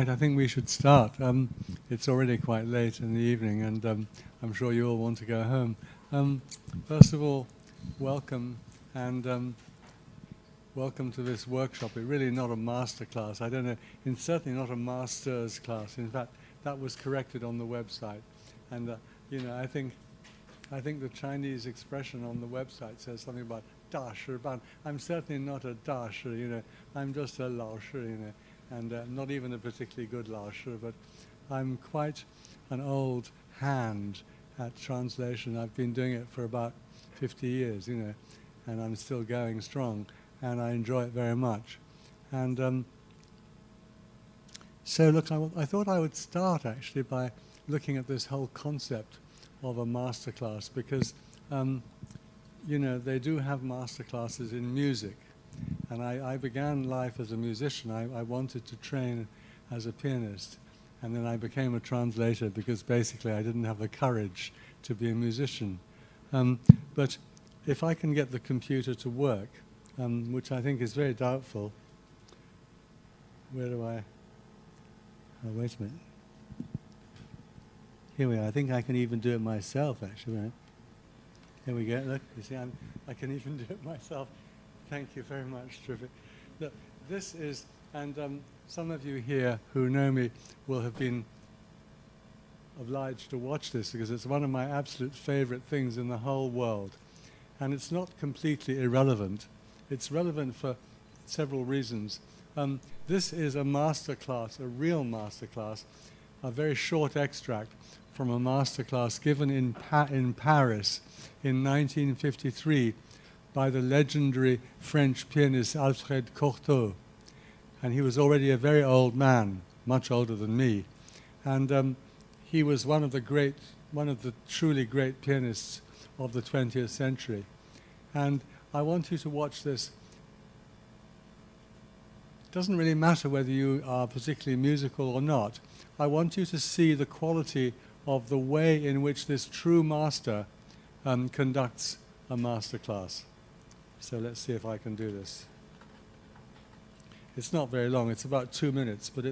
Right, I think we should start. It's already quite late in the evening, and I'm sure you all want to go home. First of all, welcome, and welcome to this workshop. It's really not a master class. I don't know, it's certainly not a master's class. In fact, that was corrected on the website. And, I think the Chinese expression on the website says something about 大师班. I'm certainly not a 大师, I'm just a 老师, and not even a particularly good 老师, but I'm quite an old hand at translation. I've been doing it for about 50 years, and I'm still going strong, and I enjoy it very much. And so look, I thought I would start actually by looking at this whole concept of a master class, because they do have master classes in music. And I began life as a musician. I wanted to train as a pianist. And then I became a translator because basically I didn't have the courage to be a musician. But if I can get the computer to work, which I think is very doubtful. Where do I... Oh, wait a minute. Here we are. I think I can even do it myself, actually. Right? Here we go. Look, you see, I can even do it myself. Thank you very much, terrific. Look, this is, and some of you here who know me will have been obliged to watch this because it's one of my absolute favorite things in the whole world. And it's not completely irrelevant. It's relevant for several reasons. This is a master class, a real master class, a very short extract from a master class given in Paris in 1953 by the legendary French pianist Alfred Cortot. And he was already a very old man, much older than me. And he was one of the truly great pianists of the 20th century. And I want you to watch this. It doesn't really matter whether you are particularly musical or not. I want you to see the quality of the way in which this true master conducts a master class. So let's see if I can do this. It's not very long. It's about 2 minutes, but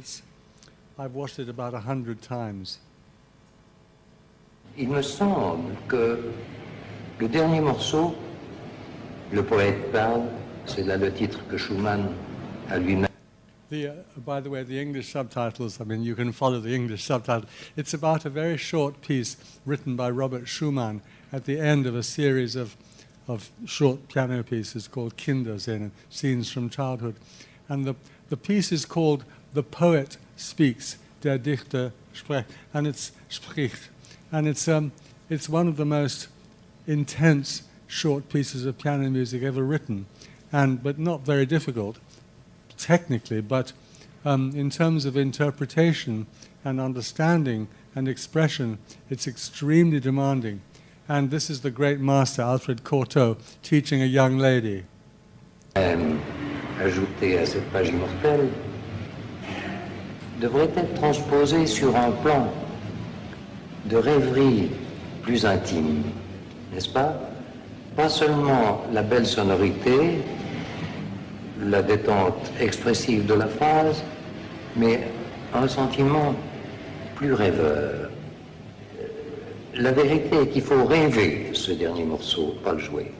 I've watched it about 100 times. Il me semble que le dernier morceau, le poète parle, c'est là le titre que Schumann a lui-même. By the way, the English subtitles, you can follow the English subtitle. It's about a very short piece written by Robert Schumann at the end of a series of short piano pieces called Kinderscenen, Scenes from Childhood. And the piece is called The Poet Speaks, Der Dichter spricht, and it's spricht. And it's one of the most intense short pieces of piano music ever written, but not very difficult technically, but in terms of interpretation and understanding and expression, it's extremely demanding. And this is the great master, Alfred Cortot, teaching a young lady. Ajouté à cette page immortelle, devrait être transposé sur un plan de rêverie plus intime, n'est-ce pas? Pas seulement la belle sonorité, la détente expressive de la phrase, mais un sentiment plus rêveur. La vérité est qu'il faut rêver ce dernier morceau, pas le jouer.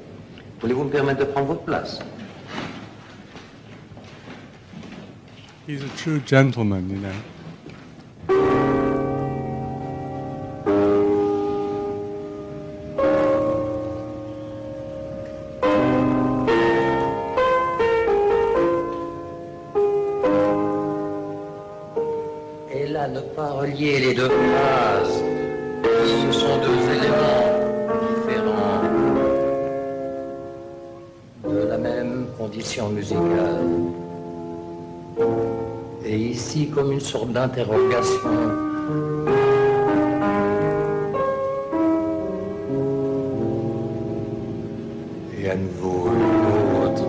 Voulez-vous me permettre de prendre votre place? He's a true gentleman, Et là, ne pas relier les deux phrases. Ce sont deux éléments différents de la même condition musicale. Et ici, comme une sorte d'interrogation. Et à nouveau l'autre,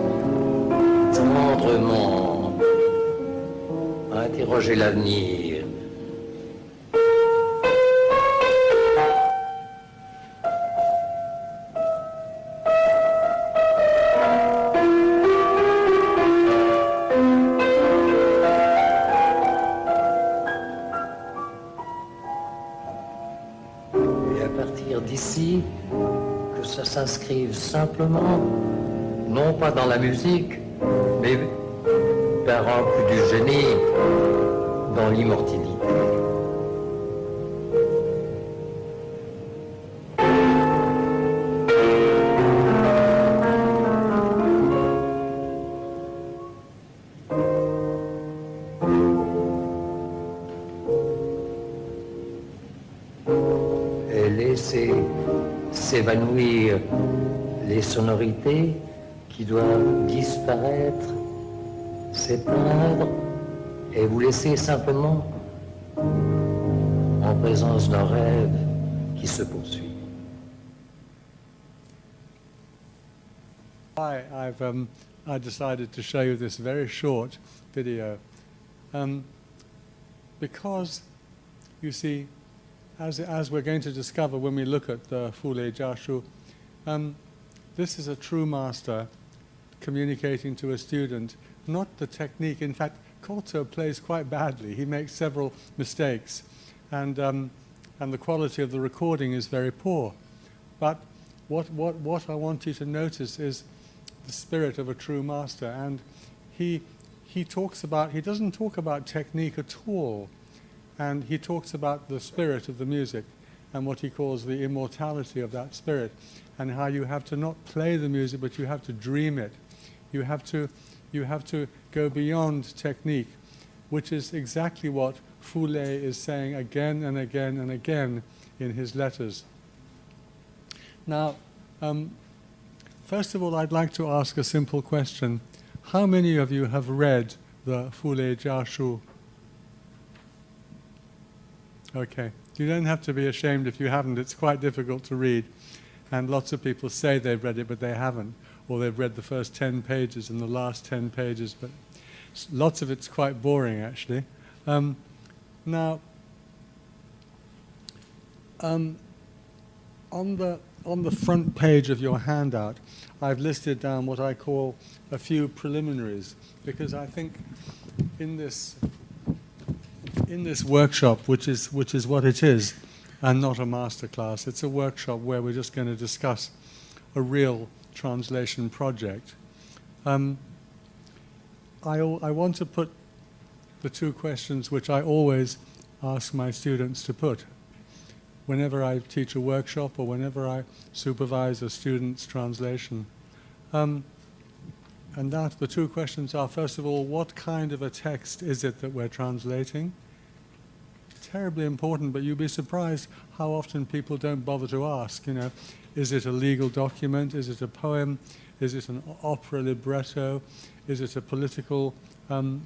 tendrement, interroger l'avenir. partir d'ici, que ça s'inscrive simplement, non pas dans la musique, mais par un coup du génie, dans l'immortalité. Et laisser s'évanouir les sonorités qui doivent disparaître, s'éteindre, et vous laisser simplement en présence d'un rêve qui se poursuit. I decided to show you this very short video because, you see, as we're going to discover when we look at the傅雷家书, this is a true master communicating to a student, not the technique. In fact, Corto plays quite badly. He makes several mistakes, and the quality of the recording is very poor. But what I want you to notice is the spirit of a true master, and he doesn't talk about technique at all, and he talks about the spirit of the music and what he calls the immortality of that spirit, and how you have to not play the music, but you have to dream it. You have to go beyond technique, which is exactly what傅雷is saying again and again and again in his letters. Now, first of all, I'd like to ask a simple question. How many of you have read the傅雷家书? Okay. You don't have to be ashamed if you haven't. It's quite difficult to read. And lots of people say they've read it, but they haven't. Or they've read the first 10 pages and the last 10 pages, but lots of it's quite boring, actually. Now, on the front page of your handout, I've listed down what I call a few preliminaries, because I think in this workshop, which is what it is, and not a masterclass, it's a workshop where we're just going to discuss a real translation project. I want to put the two questions which I always ask my students to put whenever I teach a workshop or whenever I supervise a student's translation. And that the two questions are, first of all, what kind of a text is it that we're translating? Terribly important, but you'll be surprised how often people don't bother to ask, is it a legal document? Is it a poem? Is it an opera libretto? Is it a political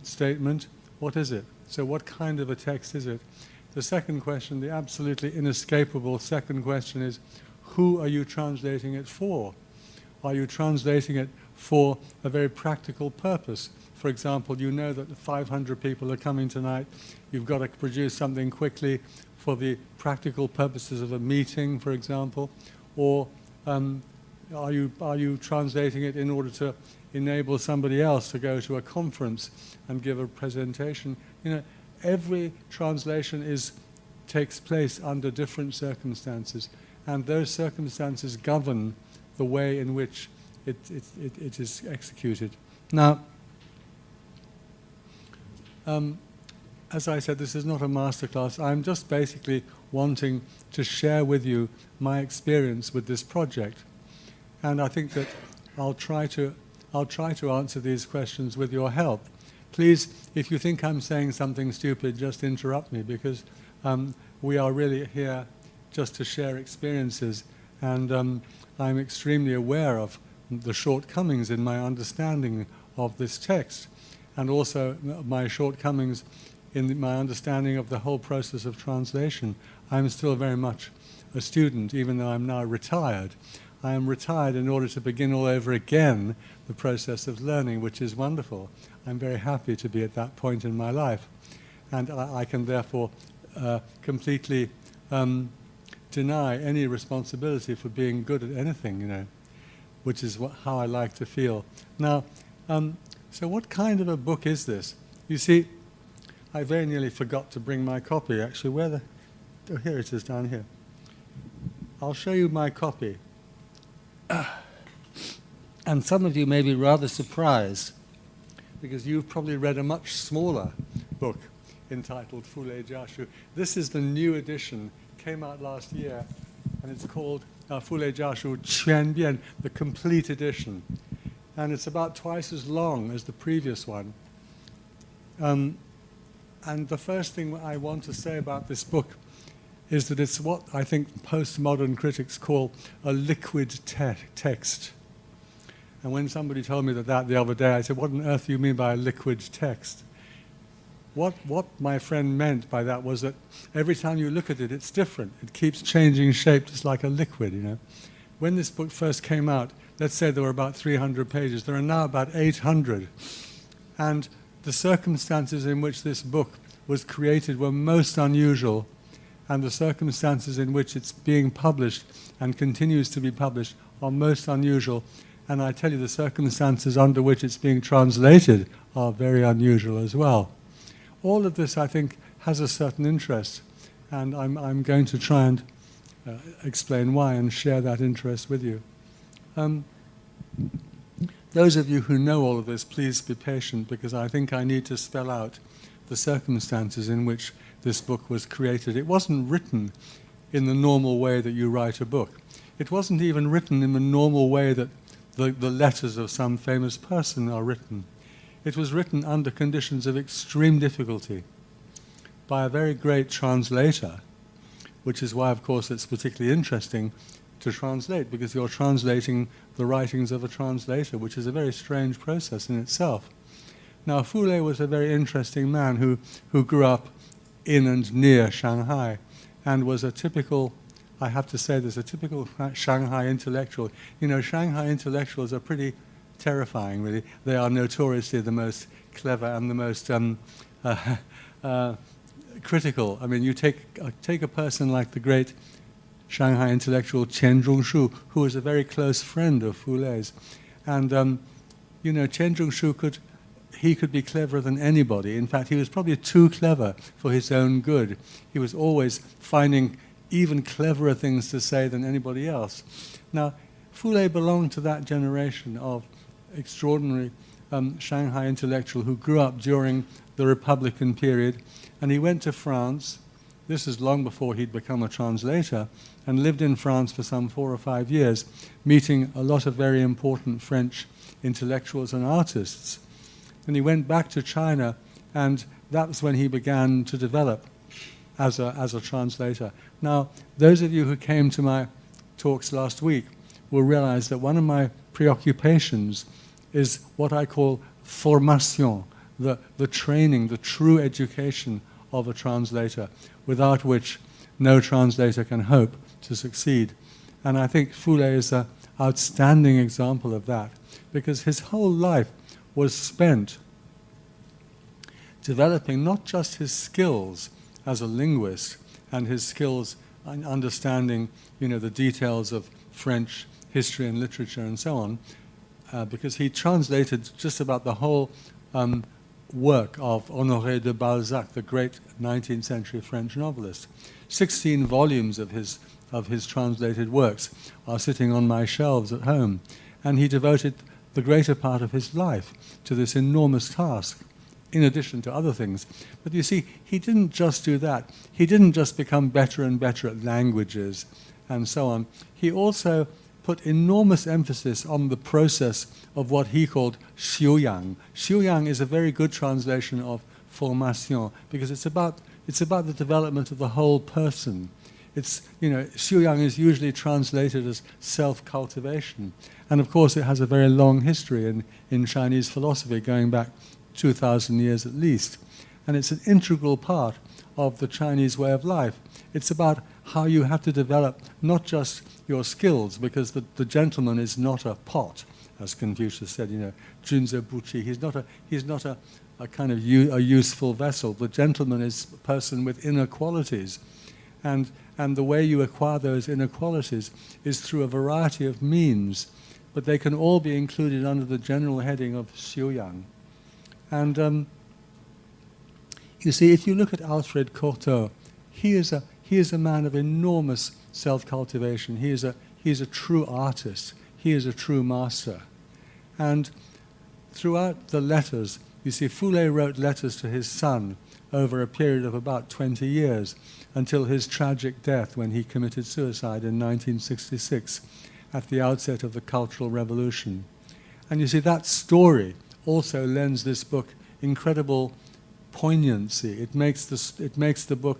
statement? What is it? So what kind of a text is it? The second question, the absolutely inescapable second question is, who are you translating it for? Are you translating it for a very practical purpose? For example, you know that 500 people are coming tonight. You've got to produce something quickly for the practical purposes of a meeting, for example. Or are you translating it in order to enable somebody else to go to a conference and give a presentation? Every translation takes place under different circumstances, and those circumstances govern the way in which it is executed. Now, as I said, this is not a masterclass. I'm just basically wanting to share with you my experience with this project, and I think that I'll try to answer these questions with your help. Please, if you think I'm saying something stupid, just interrupt me, because we are really here just to share experiences, and I'm extremely aware of the shortcomings in my understanding of this text, and also my shortcomings in my understanding of the whole process of translation. I'm still very much a student, even though I'm now retired. I am retired in order to begin all over again the process of learning, which is wonderful. I'm very happy to be at that point in my life. And I can therefore completely deny any responsibility for being good at anything, which is how I like to feel. Now, so what kind of a book is this? You see, I very nearly forgot to bring my copy, actually. Oh, here it is, down here. I'll show you my copy. And some of you may be rather surprised, because you've probably read a much smaller book entitled傅雷家书. This is the new edition, came out last year, and it's called傅雷家书全编, the complete edition. And it's about twice as long as the previous one. And the first thing I want to say about this book is that it's what I think postmodern critics call a liquid text. And when somebody told me that the other day, I said, what on earth do you mean by a liquid text? What my friend meant by that was that every time you look at it, it's different. It keeps changing shape just like a liquid, you know. When this book first came out, let's say there were about 300 pages. There are now about 800. And the circumstances in which this book was created were most unusual, and the circumstances in which it's being published and continues to be published are most unusual. And I tell you, the circumstances under which it's being translated are very unusual as well. All of this, I think, has a certain interest, and I'm going to try and explain why and share that interest with you. Those of you who know all of this, please be patient, because I think I need to spell out the circumstances in which this book was created. It wasn't written in the normal way that you write a book. It wasn't even written in the normal way that the letters of some famous person are written. It was written under conditions of extreme difficulty by a very great translator, which is why, of course, it's particularly interesting to translate, because you're translating the writings of a translator, which is a very strange process in itself. Now,傅雷was a very interesting man who grew up in and near Shanghai and was a typical, I have to say this, a typical Shanghai intellectual. You know, Shanghai intellectuals are pretty terrifying, really. They are notoriously the most clever and the most critical. I mean, you take a person like the great Shanghai intellectual Qian Zhongshu, who was a very close friend of Fulei's. And, you know, Qian Zhongshu could be cleverer than anybody. In fact, he was probably too clever for his own good. He was always finding even cleverer things to say than anybody else. Now,傅雷belonged to that generation of extraordinary Shanghai intellectual who grew up during the Republican period, and he went to France. This is long before he'd become a translator, and lived in France for some 4 or 5 years, meeting a lot of very important French intellectuals and artists. And he went back to China, and that was when he began to develop as a translator. Now, those of you who came to my talks last week will realize that one of my preoccupations is what I call formation, the training, the true education of a translator, without which no translator can hope to succeed. And I think傅雷is an outstanding example of that, because his whole life was spent developing not just his skills as a linguist and his skills in understanding, you know, the details of French history and literature and so on, because he translated just about the whole work of Honoré de Balzac, the great 19th century French novelist. 16 volumes of his translated works are sitting on my shelves at home, and he devoted the greater part of his life to this enormous task, in addition to other things. But you see, he didn't just do that. He didn't just become better and better at languages and so on. He also put enormous emphasis on the process of what he called 修养. 修养 is a very good translation of formation, because it's about the development of the whole person. It's, you know, 修养 is usually translated as self-cultivation. And of course it has a very long history in Chinese philosophy, going back 2,000 years at least. And it's an integral part of the Chinese way of life. It's about how you have to develop not just your skills, because the gentleman is not a pot, as Confucius said, you know, Junzi Buchi. He's not a kind of a useful vessel. The gentleman is a person with inner qualities. And the way you acquire those inner qualities is through a variety of means, but they can all be included under the general heading of 修养. And you see, if you look at Alfred Cortot, he is a man of enormous self-cultivation. He is a true artist. He is a true master. And throughout the letters, you see, Fulé wrote letters to his son over a period of about 20 years until his tragic death when he committed suicide in 1966 at the outset of the Cultural Revolution. And you see, that story also lends this book incredible poignancy. It makes the book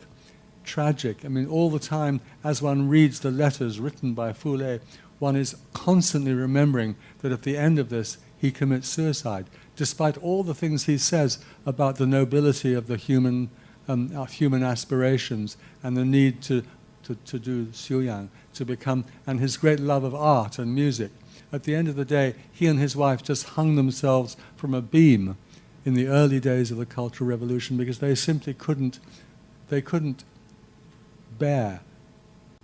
tragic. I mean, all the time, as one reads the letters written by Fulé, one is constantly remembering that at the end of this, he commits suicide, despite all the things he says about the nobility of the human aspirations and the need to do xiuyang, to become, and his great love of art and music. At the end of the day, he and his wife just hung themselves from a beam in the early days of the Cultural Revolution because they simply couldn't bear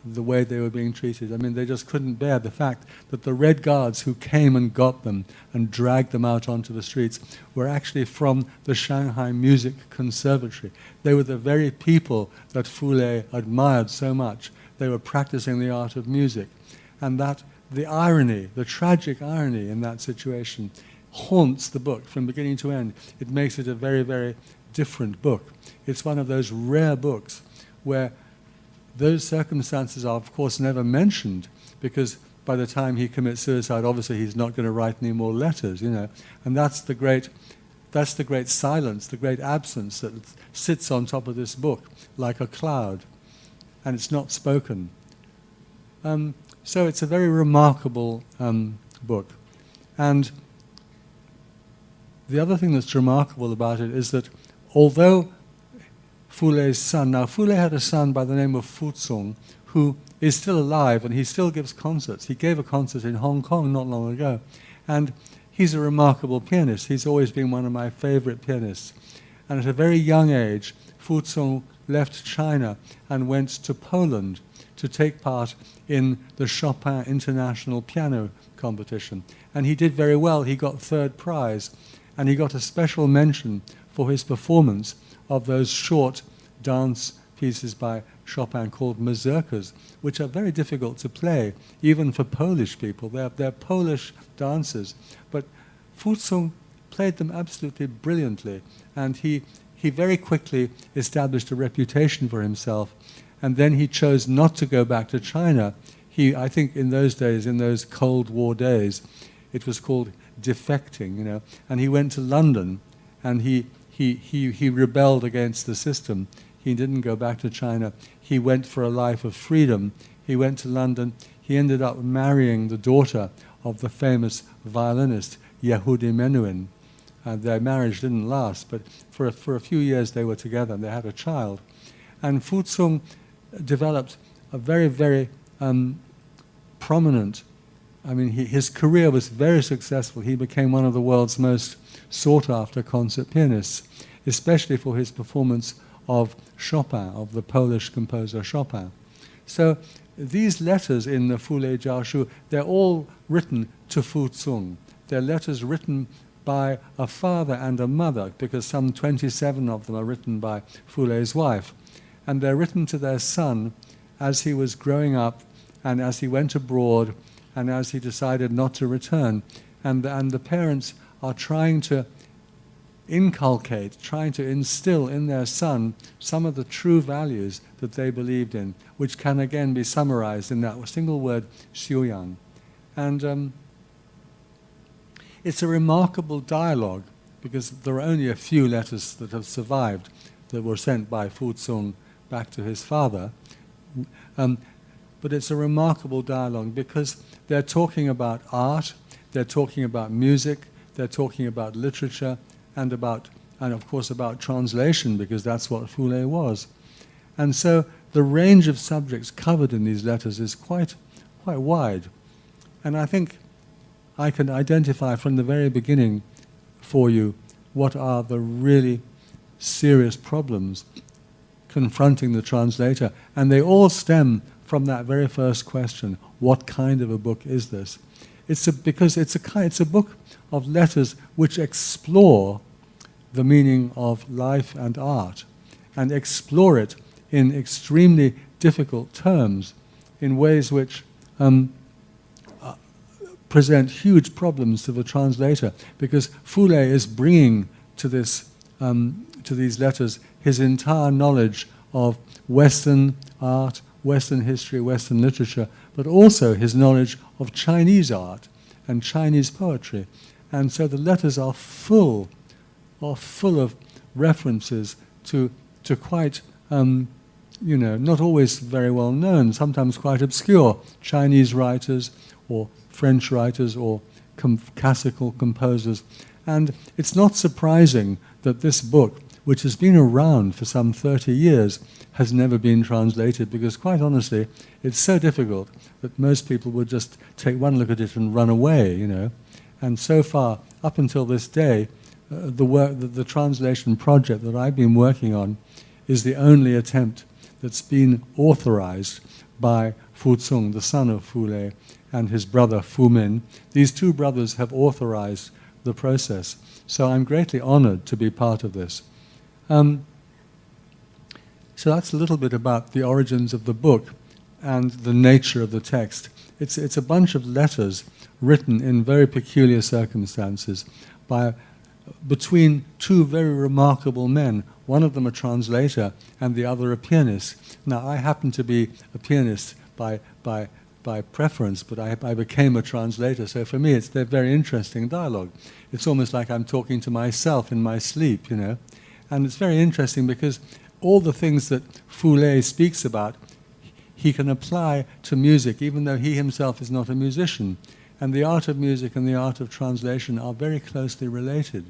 the way they were being treated. I mean, they just couldn't bear the fact that the Red Guards who came and got them and dragged them out onto the streets were actually from the Shanghai Music Conservatory. They were the very people that Fulé admired so much. They were practicing the art of music. And that the irony, the tragic irony in that situation haunts the book from beginning to end. It makes it a very, very different book. It's one of those rare books where those circumstances are, of course, never mentioned, because by the time he commits suicide, obviously he's not going to write any more letters, you know. And that's the great silence, the great absence that sits on top of this book like a cloud, and it's not spoken. So it's a very remarkable book. And the other thing that's remarkable about it is that although Fulé's son. Now, Fulé had a son by the name of Fu Tsung, who is still alive, and he still gives concerts. He gave a concert in Hong Kong not long ago. And he's a remarkable pianist. He's always been one of my favorite pianists. And at a very young age, Fu Tsung left China and went to Poland to take part in the Chopin International Piano Competition. And he did very well. He got third prize. And he got a special mention for his performance of those short dance pieces by Chopin called mazurkas, which are very difficult to play, even for Polish people. They're Polish dances. But Fu Tsung played them absolutely brilliantly, and he very quickly established a reputation for himself, and then he chose not to go back to China. I think in those days, in those Cold War days, it was called defecting, you know, and he went to London, and he rebelled against the system. He didn't go back to China. He went for a life of freedom. He went to London. He ended up marrying the daughter of the famous violinist Yehudi Menuhin. Their marriage didn't last, but for a few years they were together and they had a child. And Fu Tsung developed a very, very prominent, his career was very successful. He became one of the world's most sought-after concert pianists, especially for his performance of Chopin, of the Polish composer Chopin. So these letters in the Fulé Jia Shu, they're all written to Fu Tsung. They're letters written by a father and a mother, because some 27 of them are written by Fulé's wife. And they're written to their son as he was growing up and as he went abroad and as he decided not to return. And the parents are trying to inculcate, trying to instill in their son some of the true values that they believed in, which can again be summarized in that single word, xiuyang. And it's a remarkable dialogue, because there are only a few letters that have survived that were sent by Fu Tsung back to his father. But it's a remarkable dialogue because they're talking about art, they're talking about music, they're talking about literature, and of course about translation, because that's what Fulé was. And so the range of subjects covered in these letters is quite wide. And I think I can identify from the very beginning for you what are the really serious problems confronting the translator. And they all stem from that very first question: what kind of a book is this? Because it's a book of letters which explore the meaning of life and art, and explore it in extremely difficult terms. in ways which present huge problems to the translator, because Fu Lei is bringing to this to these letters his entire knowledge of Western art, Western history, Western literature, but also his knowledge of Chinese art and Chinese poetry. And so the letters are full of references to quite, not always very well known, sometimes quite obscure Chinese writers or French writers or classical composers. And it's not surprising that this book, which has been around for some 30 years, has never been translated, because quite honestly, it's so difficult that most people would just take one look at it and run away, And so far, up until this day, the translation project that I've been working on is the only attempt that's been authorized by Fu Tsung, the son of Fu Lei, and his brother Fu Min. These two brothers have authorized the process. So I'm greatly honored to be part of this. So that's a little bit about the origins of the book and the nature of the text. It's a bunch of letters written in very peculiar circumstances between two very remarkable men, one of them a translator and the other a pianist. Now, I happen to be a pianist by preference, but I became a translator, so for me it's a very interesting dialogue. It's almost like I'm talking to myself in my sleep, And it's very interesting because all the things that Fu Lei speaks about, he can apply to music, even though he himself is not a musician. And the art of music and the art of translation are very closely related.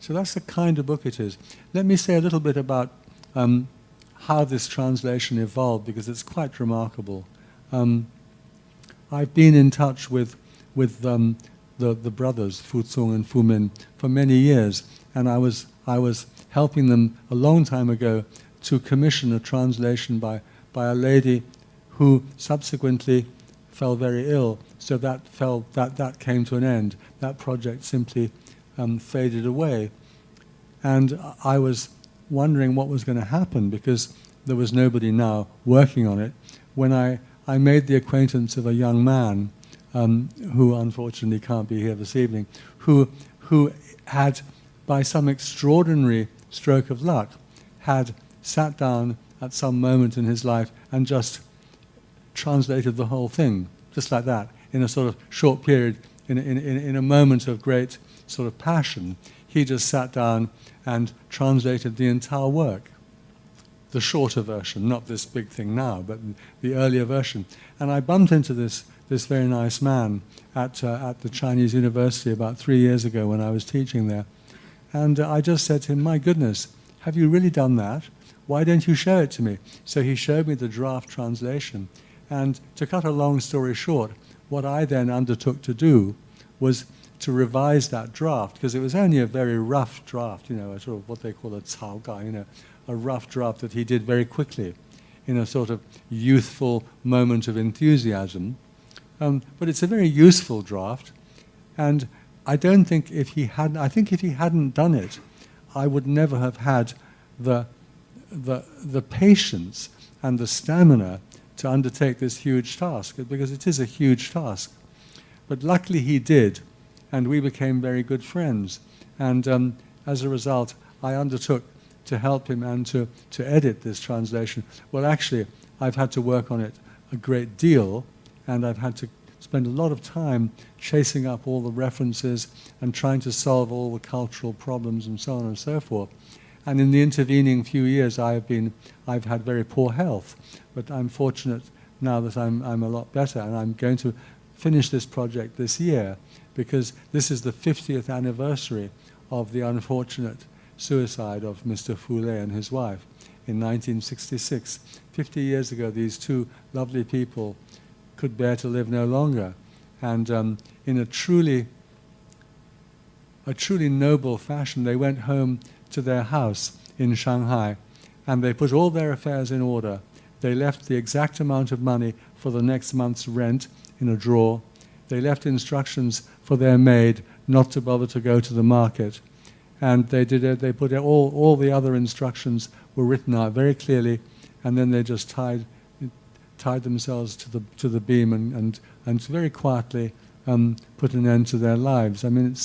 So that's the kind of book it is. Let me say a little bit about how this translation evolved, because it's quite remarkable. I've been in touch with the brothers, Fu Tsung and Fu Min, for many years, and I was helping them a long time ago to commission a translation by a lady who subsequently fell very ill, so that came to an end. That project simply faded away. And I was wondering what was going to happen, because there was nobody now working on it, when I made the acquaintance of a young man who unfortunately can't be here this evening, who had, by some extraordinary stroke of luck, had sat down at some moment in his life and just translated the whole thing, just like that, in a sort of short period, in a moment of great sort of passion. He just sat down and translated the entire work, the shorter version, not this big thing now, but the earlier version. And I bumped into this very nice man at the Chinese University about 3 years ago when I was teaching there. And I just said to him, "My goodness, have you really done that? Why don't you show it to me?" So he showed me the draft translation. And to cut a long story short, what I then undertook to do was to revise that draft, because it was only a very rough draft, a sort of what they call a 草稿, a rough draft that he did very quickly in a sort of youthful moment of enthusiasm. But it's a very useful draft, and I think if he hadn't done it, I would never have had the patience and the stamina to undertake this huge task, because it is a huge task. But luckily he did, and we became very good friends. And as a result, I undertook to help him and to edit this translation. Well, actually, I've had to work on it a great deal, and I've had to spend a lot of time chasing up all the references and trying to solve all the cultural problems and so on and so forth. And in the intervening few years, I've had very poor health, but I'm fortunate now that I'm a lot better, and I'm going to finish this project this year, because this is the 50th anniversary of the unfortunate suicide of Mr. Fu Lei and his wife in 1966. 50 years ago, these two lovely people could bear to live no longer, and in a truly noble fashion, they went home to their house in Shanghai, and they put all their affairs in order. They left the exact amount of money for the next month's rent in a drawer. They left instructions for their maid not to bother to go to the market, and they put all the other instructions were written out very clearly, and then they just tied tied themselves to the beam and very quietly put an end to their lives. I mean,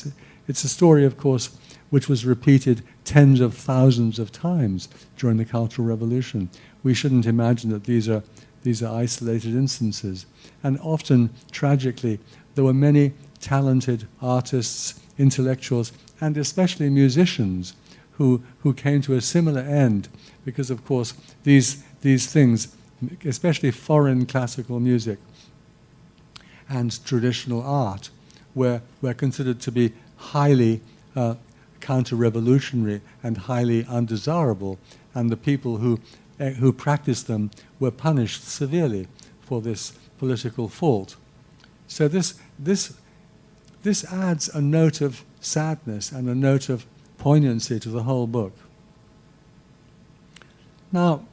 it's a story, of course, which was repeated tens of thousands of times during the Cultural Revolution. We shouldn't imagine that these are isolated instances. And often, tragically, there were many talented artists, intellectuals, and especially musicians who came to a similar end because, of course, these things, especially foreign classical music and traditional art, were considered to be highly counter-revolutionary and highly undesirable, and the people who practiced them were punished severely for this political fault. So this adds a note of sadness and a note of poignancy to the whole book. Now,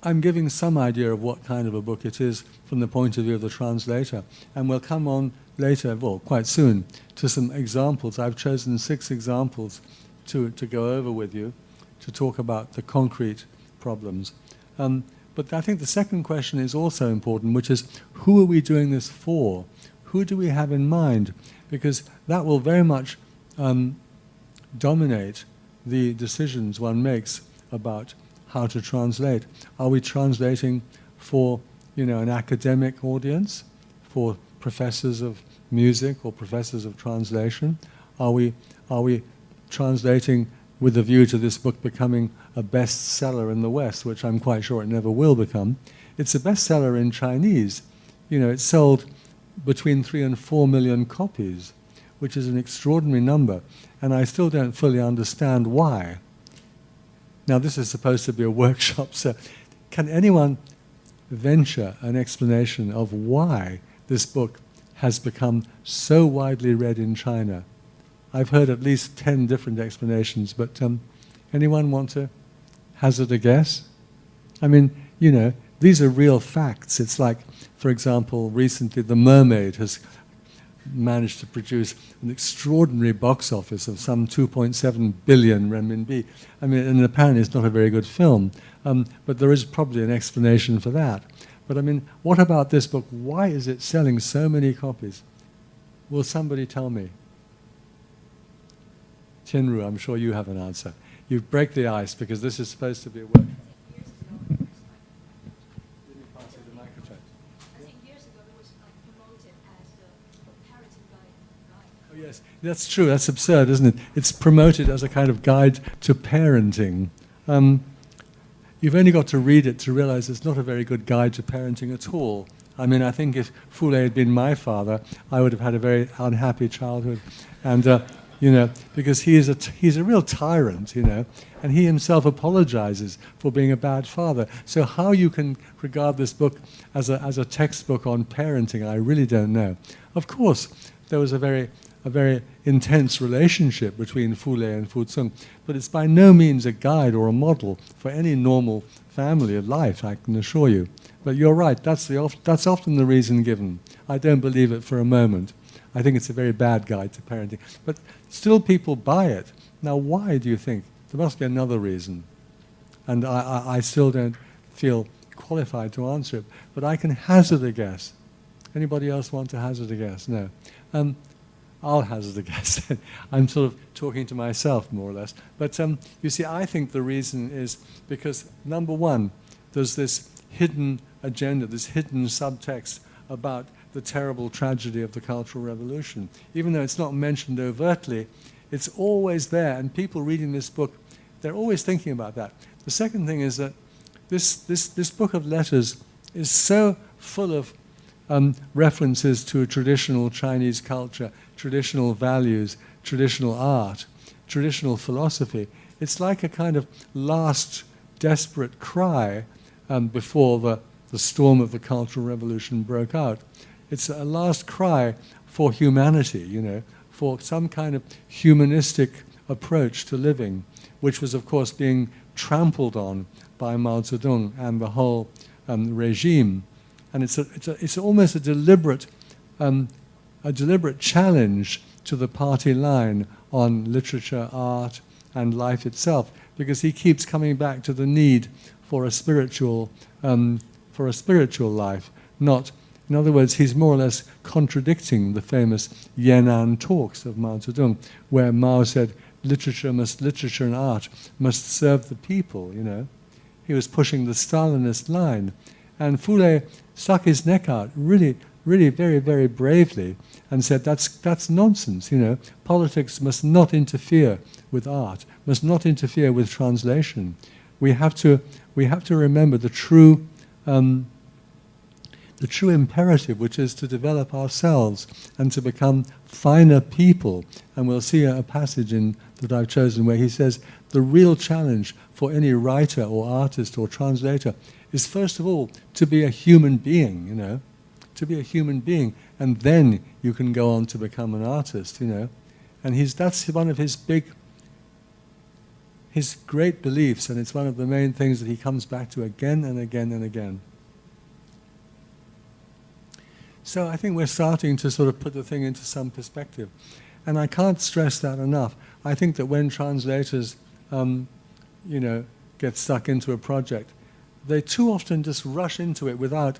I'm giving some idea of what kind of a book it is from the point of view of the translator, and we'll come on later, well, quite soon, to some examples. I've chosen 6 examples to go over with you, to talk about the concrete problems. But I think the second question is also important, which is, who are we doing this for? Who do we have in mind? Because that will very much dominate the decisions one makes about how to translate. Are we translating for, an academic audience, for professors of music or professors of translation? Are we translating with a view to this book becoming a bestseller in the West, which I'm quite sure it never will become? It's a bestseller in Chinese. It's sold between 3 and 4 million copies, which is an extraordinary number, and I still don't fully understand why. Now, this is supposed to be a workshop, so can anyone venture an explanation of why this book has become so widely read in China? I've heard at least 10 different explanations, but anyone want to hazard a guess? I mean, these are real facts. It's like, for example, recently The Mermaid has managed to produce an extraordinary box office of some 2.7 billion renminbi. I mean, and apparently it's not a very good film, but there is probably an explanation for that. But I mean, what about this book? Why is it selling so many copies? Will somebody tell me? Tianru, I'm sure you have an answer. You break the ice, because this is supposed to be a workshop. Oh, yes, that's true. That's absurd, isn't it? It's promoted as a kind of guide to parenting. You've only got to read it to realize it's not a very good guide to parenting at all. I mean, I think if Fulé had been my father, I would have had a very unhappy childhood. And, because he's a real tyrant, and he himself apologizes for being a bad father. So how you can regard this book as a textbook on parenting, I really don't know. Of course, there was a very intense relationship between Fulé and Fuzhong, but it's by no means a guide or a model for any normal family of life, I can assure you. But you're right, that's often the reason given. I don't believe it for a moment. I think it's a very bad guide to parenting. But still people buy it. Now, why do you think? There must be another reason. And I still don't feel qualified to answer it. But I can hazard a guess. Anybody else want to hazard a guess? No. I'll hazard a guess. I'm sort of talking to myself, more or less. But you see, I think the reason is because, number one, there's this hidden agenda, this hidden subtext about the terrible tragedy of the Cultural Revolution. Even though it's not mentioned overtly, it's always there, and people reading this book, they're always thinking about that. The second thing is that this book of letters is so full of references to traditional Chinese culture, traditional values, traditional art, traditional philosophy. It's like a kind of last desperate cry before the storm of the Cultural Revolution broke out. It's a last cry for humanity, for some kind of humanistic approach to living, which was, of course, being trampled on by Mao Zedong and the whole regime. And it's almost a deliberate challenge to the party line on literature, art, and life itself, because he keeps coming back to the need for a spiritual for a spiritual life, not. In other words, he's more or less contradicting the famous Yan'an talks of Mao Zedong, where Mao said literature and art must serve the people, you know. He was pushing the Stalinist line. And Fulé stuck his neck out really, really very, very bravely and said that's nonsense, you know. Politics must not interfere with art, must not interfere with translation. We have to remember the true imperative, which is to develop ourselves and to become finer people. And we'll see a passage that I've chosen where he says the real challenge for any writer or artist or translator is first of all to be a human being, you know, to be a human being, and then you can go on to become an artist, you know. And that's one of his great beliefs, and it's one of the main things that he comes back to again and again and again. So I think we're starting to sort of put the thing into some perspective. And I can't stress that enough. I think that when translators, get stuck into a project, they too often just rush into it without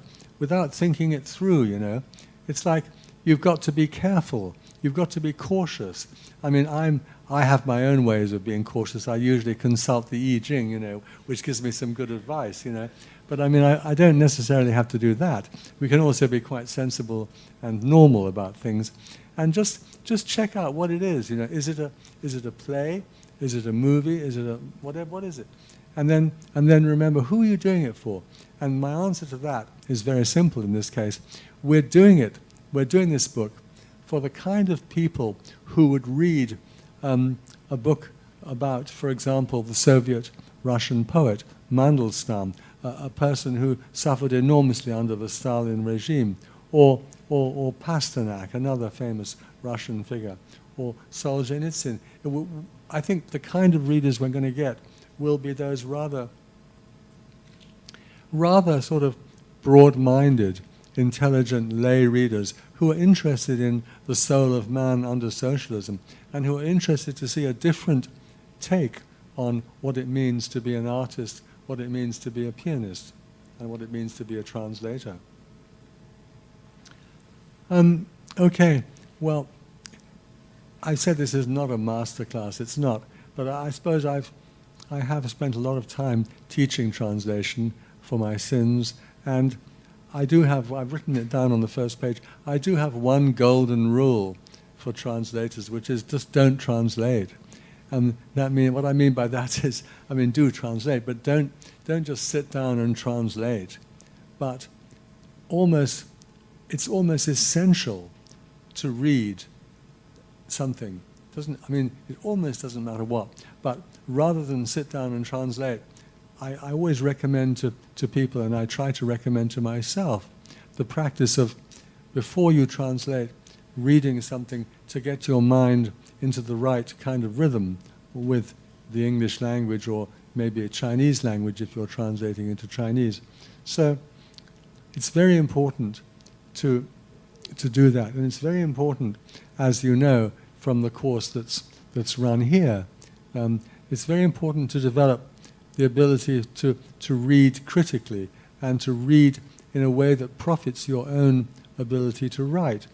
thinking it through, you know. It's like you've got to be careful. You've got to be cautious. I mean, I have my own ways of being cautious. I usually consult the I Ching, you know, which gives me some good advice, you know. But I mean, I don't necessarily have to do that. We can also be quite sensible and normal about things, and just check out what it is. You know, is it a play? Is it a movie? Is it a whatever? What is it? And then remember, who are you doing it for? And my answer to that is very simple in this case. We're doing this book for the kind of people who would read a book about, for example, the Soviet Russian poet Mandelstam, a person who suffered enormously under the Stalin regime, or Pasternak, another famous Russian figure, or Solzhenitsyn. I think the kind of readers we're going to get will be those rather sort of broad-minded, intelligent lay readers who are interested in the soul of man under socialism and who are interested to see a different take on what it means to be an artist, what it means to be a pianist, and what it means to be a translator. Okay, well, I said this is not a master class, it's not, but I suppose I have spent a lot of time teaching translation for my sins, and I've written it down on the first page, I do have one golden rule for translators, which is just don't translate. And what I mean by that is, do translate, but don't just sit down and translate. But it's almost essential to read something. It almost doesn't matter what. But rather than sit down and translate, I always recommend to people, and I try to recommend to myself, the practice of, before you translate, reading something to get your mind into the right kind of rhythm with the English language, or maybe a Chinese language if you're translating into Chinese. So it's very important to do that, and it's very important, as you know from the course that's run here. It's very important to develop the ability to read critically and to read in a way that profits your own ability to write.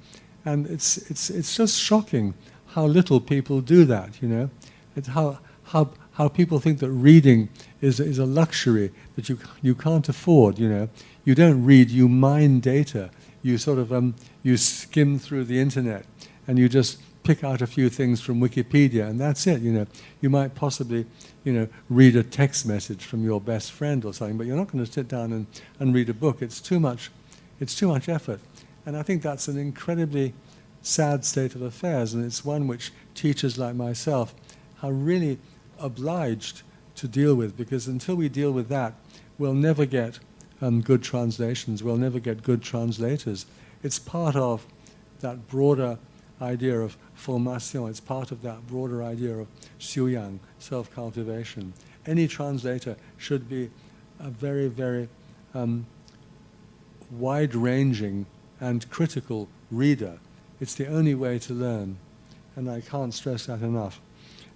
And it's just shocking how little people do that, you know. It's how people think that reading is a luxury that you can't afford, you know. You don't read, you mine data. You sort of you skim through the internet and you just pick out a few things from Wikipedia, and that's it, you know. You might possibly, you know, read a text message from your best friend or something, but you're not going to sit down and read a book. It's too much effort. And I think that's an incredibly sad state of affairs, and it's one which teachers like myself are really obliged to deal with, because until we deal with that, we'll never get good translations, we'll never get good translators. It's part of that broader idea of formation, it's part of that broader idea of 修养, self-cultivation. Any translator should be a very, very wide-ranging and critical reader. It's the only way to learn, and I can't stress that enough.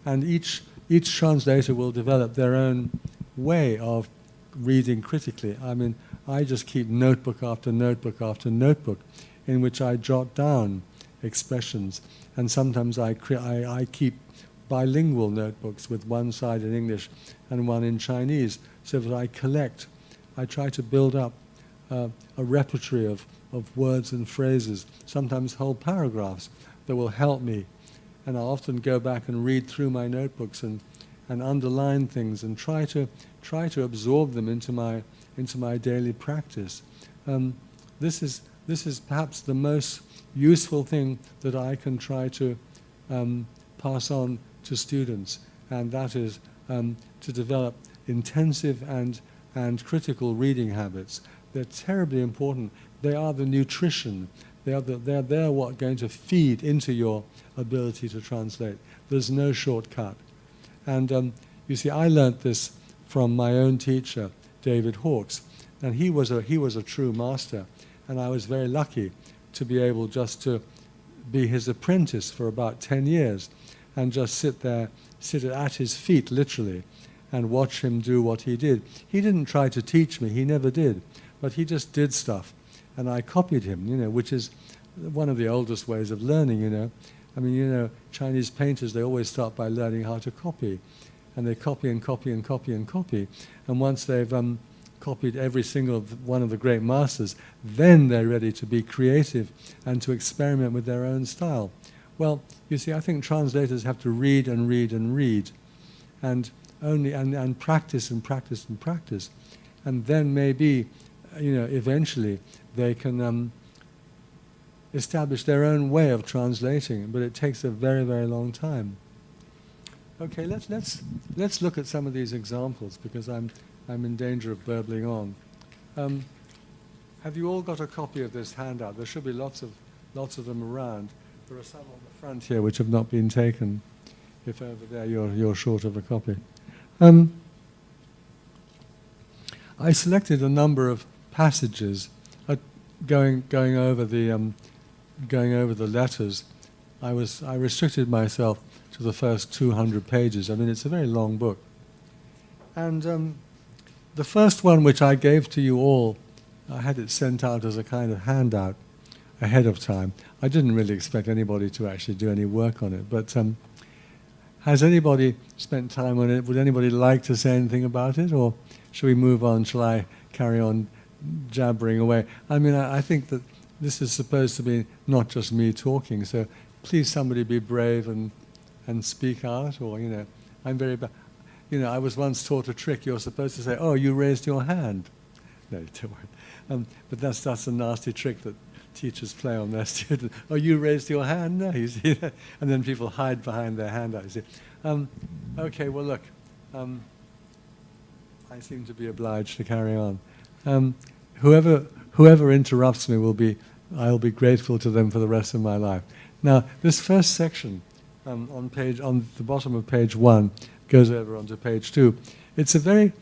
And each translator will develop their own way of reading critically. I mean, I just keep notebook after notebook after notebook in which I jot down expressions. And sometimes I keep bilingual notebooks with one side in English and one in Chinese, so that I try to build up a repertory of words and phrases, sometimes whole paragraphs, that will help me. And I'll often go back and read through my notebooks and underline things and try to absorb them into my daily practice. This is perhaps the most useful thing that I can try to pass on to students, and that is to develop intensive and critical reading habits. They're terribly important. They are the nutrition. They're what going to feed into your ability to translate. There's no shortcut. And you see, I learnt this from my own teacher, David Hawkes, and he was a true master, and I was very lucky to be able just to be his apprentice for about 10 years and just sit at his feet, literally, and watch him do what he did. He didn't try to teach me, he never did, but he just did stuff, and I copied him, which is one of the oldest ways of learning, I mean, Chinese painters, they always start by learning how to copy, and they copy and copy and copy and copy, and once they've copied every single one of the great masters, then they're ready to be creative and to experiment with their own style. Well, you see, I think translators have to read and read and read, and practice and practice and practice, and then maybe, eventually they can establish their own way of translating, but it takes a very, very long time. Okay, let's look at some of these examples, because I'm in danger of burbling on. Have you all got a copy of this handout? There should be lots of them around. There are some on the front here which have not been taken. If over there you're short of a copy. I selected a number of passages going over the letters. I restricted myself to the first 200 pages. I mean, it's a very long book. And the first one, which I gave to you all, I had it sent out as a kind of handout ahead of time. I didn't really expect anybody to actually do any work on it, but has anybody spent time on it? Would anybody like to say anything about it, or shall we move on? Shall I carry on jabbering away? I mean, I think that this is supposed to be not just me talking, so please somebody be brave and speak out, or, I'm very bad. I was once taught a trick. You're supposed to say, "Oh, you raised your hand." No, don't worry. But that's a nasty trick that teachers play on their students. "Oh, you raised your hand?" No, you see that? And then people hide behind their hand out, you see. Okay, well, look. I seem to be obliged to carry on. Whoever interrupts me I'll be grateful to them for the rest of my life. Now, this first section on the bottom of page 1 goes over onto page 2. It's a very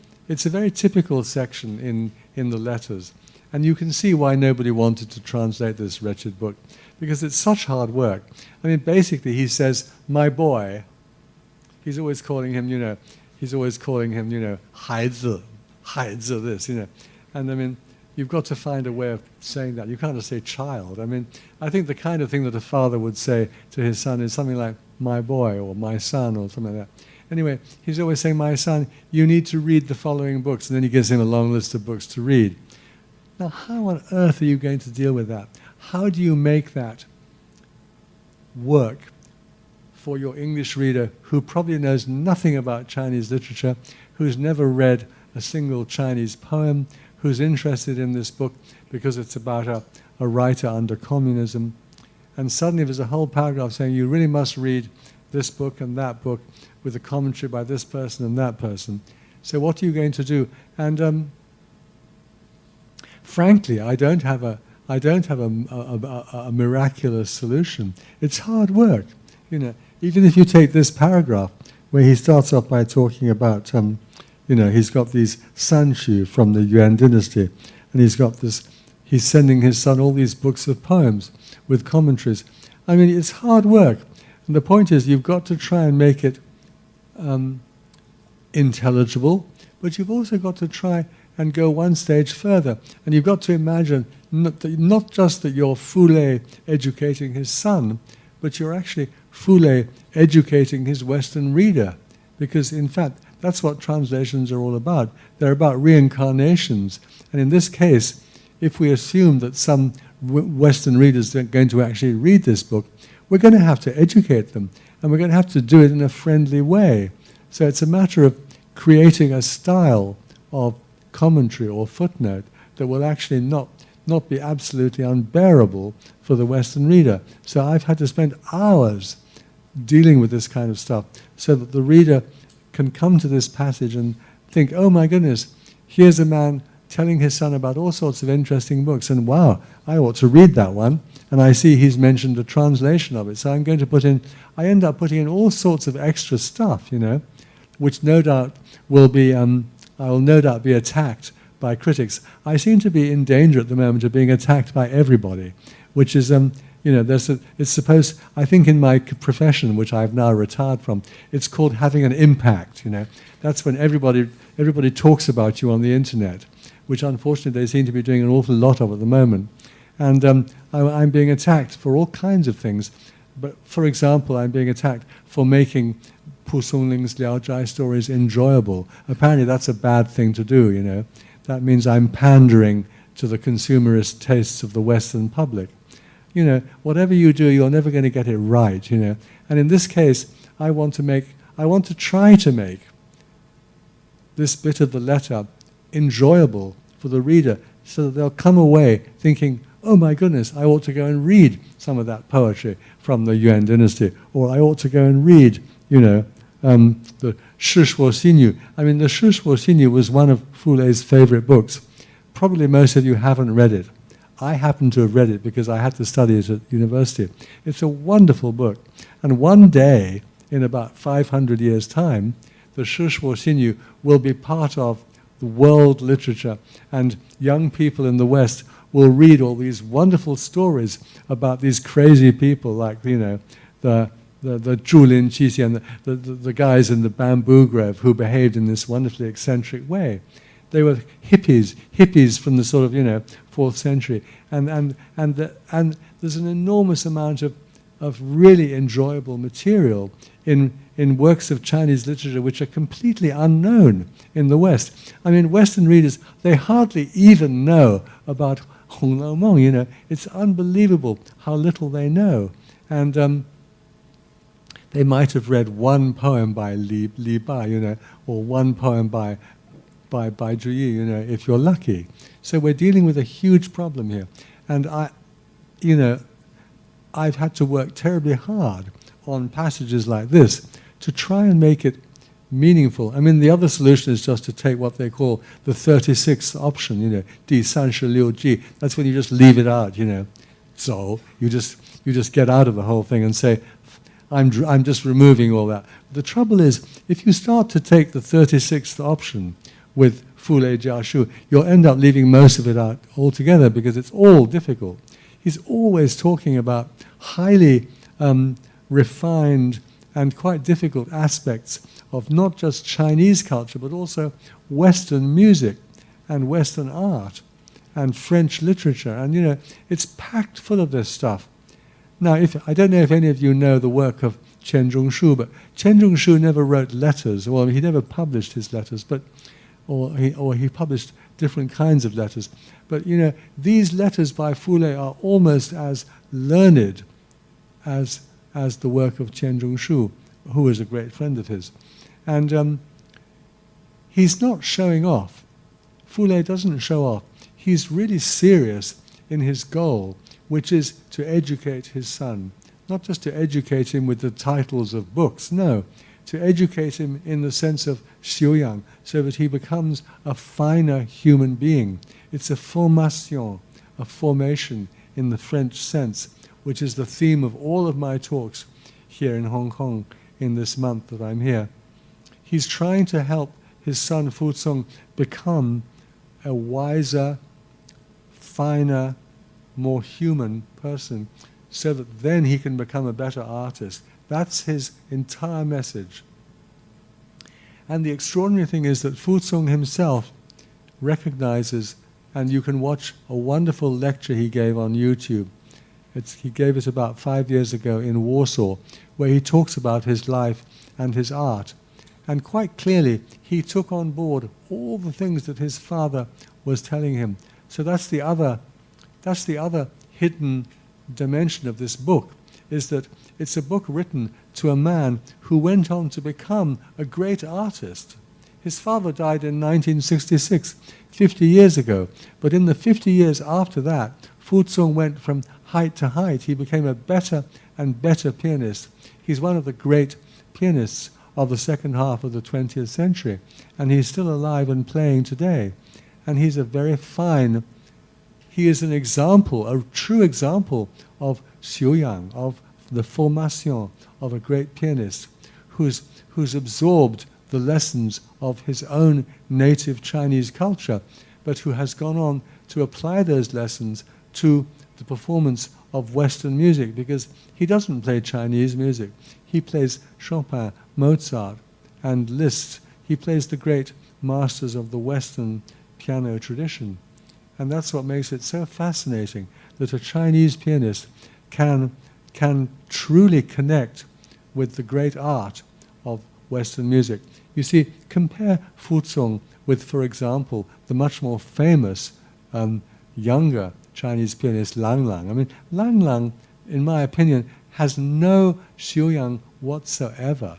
typical section in the letters, and you can see why nobody wanted to translate this wretched book, because it's such hard work. I mean, basically, he says, "My boy." He's always calling him, "孩子," this, And I mean, you've got to find a way of saying that. You can't just say "child." I mean, I think the kind of thing that a father would say to his son is something like "my boy" or "my son" or something like that. Anyway, he's always saying, "My son, you need to read the following books," and then he gives him a long list of books to read. Now, how on earth are you going to deal with that? How do you make that work for your English reader who probably knows nothing about Chinese literature, who's never read a single Chinese poem, who's interested in this book because it's about a writer under communism, and suddenly there's a whole paragraph saying you really must read this book and that book with a commentary by this person and that person. So what are you going to do? And frankly, I don't have a miraculous solution. It's hard work, Even if you take this paragraph where he starts off by talking about, he's got these Sanchu from the Yuan dynasty, and he's sending his son all these books of poems with commentaries. I mean, it's hard work. And the point is, you've got to try and make it intelligible, but you've also got to try and go one stage further. And you've got to imagine not just that you're Fulé educating his son, but you're actually Fulé educating his Western reader. Because in fact, that's what translations are all about. They're about reincarnations. And in this case, if we assume that some Western readers are going to actually read this book, we're going to have to educate them. And we're going to have to do it in a friendly way. So it's a matter of creating a style of commentary or footnote that will actually not be absolutely unbearable for the Western reader. So I've had to spend hours dealing with this kind of stuff so that the reader can come to this passage and think, oh my goodness, here's a man telling his son about all sorts of interesting books, and wow, I ought to read that one. And I see he's mentioned a translation of it, so I'm going to I end up putting in all sorts of extra stuff, which no doubt will be, I will no doubt be attacked by critics. I seem to be in danger at the moment of being attacked by everybody, which is, it's supposed, I think in my profession, which I've now retired from, it's called having an impact, That's when everybody talks about you on the internet, which unfortunately they seem to be doing an awful lot of at the moment. And I'm being attacked for all kinds of things. But for example, I'm being attacked for making Pu Songling's Liao Zhai stories enjoyable. Apparently that's a bad thing to do, That means I'm pandering to the consumerist tastes of the Western public. Whatever you do, you're never going to get it right, And in this case, I want to try to make this bit of the letter enjoyable for the reader so that they'll come away thinking, oh my goodness, I ought to go and read some of that poetry from the Yuan dynasty, or I ought to go and read, the Shi Shuo Xinyu. I mean, the Shi Shuo Xinyu was one of Fulé's favorite books. Probably most of you haven't read it. I happen to have read it because I had to study it at university. It's a wonderful book. And one day, in about 500 years' time, the Shi Shuo Xinyu will be part of the world literature, and young people in the West will read all these wonderful stories about these crazy people, like the Zhulin Qixi, the guys in the bamboo grove who behaved in this wonderfully eccentric way. They were hippies from the sort of 4th century, and there's an enormous amount of really enjoyable material in works of Chinese literature which are completely unknown in the West. I mean, Western readers, they hardly even know about Hong Lao Meng, It's unbelievable how little they know. And they might have read one poem by Li Bai, or one poem by Zhu Yi, if you're lucky. So we're dealing with a huge problem here. And I've had to work terribly hard on passages like this to try and make it meaningful. I mean, the other solution is just to take what they call the 36th option, Di San Shi Liu Ji. That's when you just leave it out, So you just get out of the whole thing and say, I'm just removing all that. The trouble is, if you start to take the 36th option with Fulé Jia Shu, you'll end up leaving most of it out altogether because it's all difficult. He's always talking about highly refined and quite difficult aspects of not just Chinese culture, but also Western music and Western art and French literature. And, it's packed full of this stuff. Now, I don't know if any of you know the work of Chen Zhongshu, but Chen Zhongshu never wrote letters. Well, he never published his letters, or he published different kinds of letters. But, these letters by Fulé are almost as learned as the work of Chen Zhongshu, who is a great friend of his. And he's not showing off. Fulé doesn't show off. He's really serious in his goal, which is to educate his son. Not just to educate him with the titles of books, no. To educate him in the sense of xiuyang, so that he becomes a finer human being. It's a formation, a formation in the French sense, which is the theme of all of my talks here in Hong Kong in this month that I'm here. He's trying to help his son Fu Song become a wiser, finer, more human person, so that then he can become a better artist. That's his entire message. And the extraordinary thing is that Fu Song himself recognizes, and you can watch a wonderful lecture he gave on YouTube. He gave it about 5 years ago in Warsaw, where he talks about his life and his art. And quite clearly, he took on board all the things that his father was telling him. So that's the other hidden dimension of this book, is that it's a book written to a man who went on to become a great artist. His father died in 1966, 50 years ago. But in the 50 years after that, Fu Zong went from height to height. He became a better and better pianist. He's one of the great pianists of the second half of the 20th century. And he's still alive and playing today. And he's a very fine, he is an example, a true example of xiuyang, of the formation of a great pianist who's absorbed the lessons of his own native Chinese culture, but who has gone on to apply those lessons to the performance of Western music, because he doesn't play Chinese music. He plays Chopin, Mozart, and Liszt. He plays the great masters of the Western piano tradition. And that's what makes it so fascinating, that a Chinese pianist can truly connect with the great art of Western music. You see, compare Fu Zong with, for example, the much more famous younger Chinese pianist Lang Lang. I mean, Lang Lang, in my opinion, has no xiuyang whatsoever.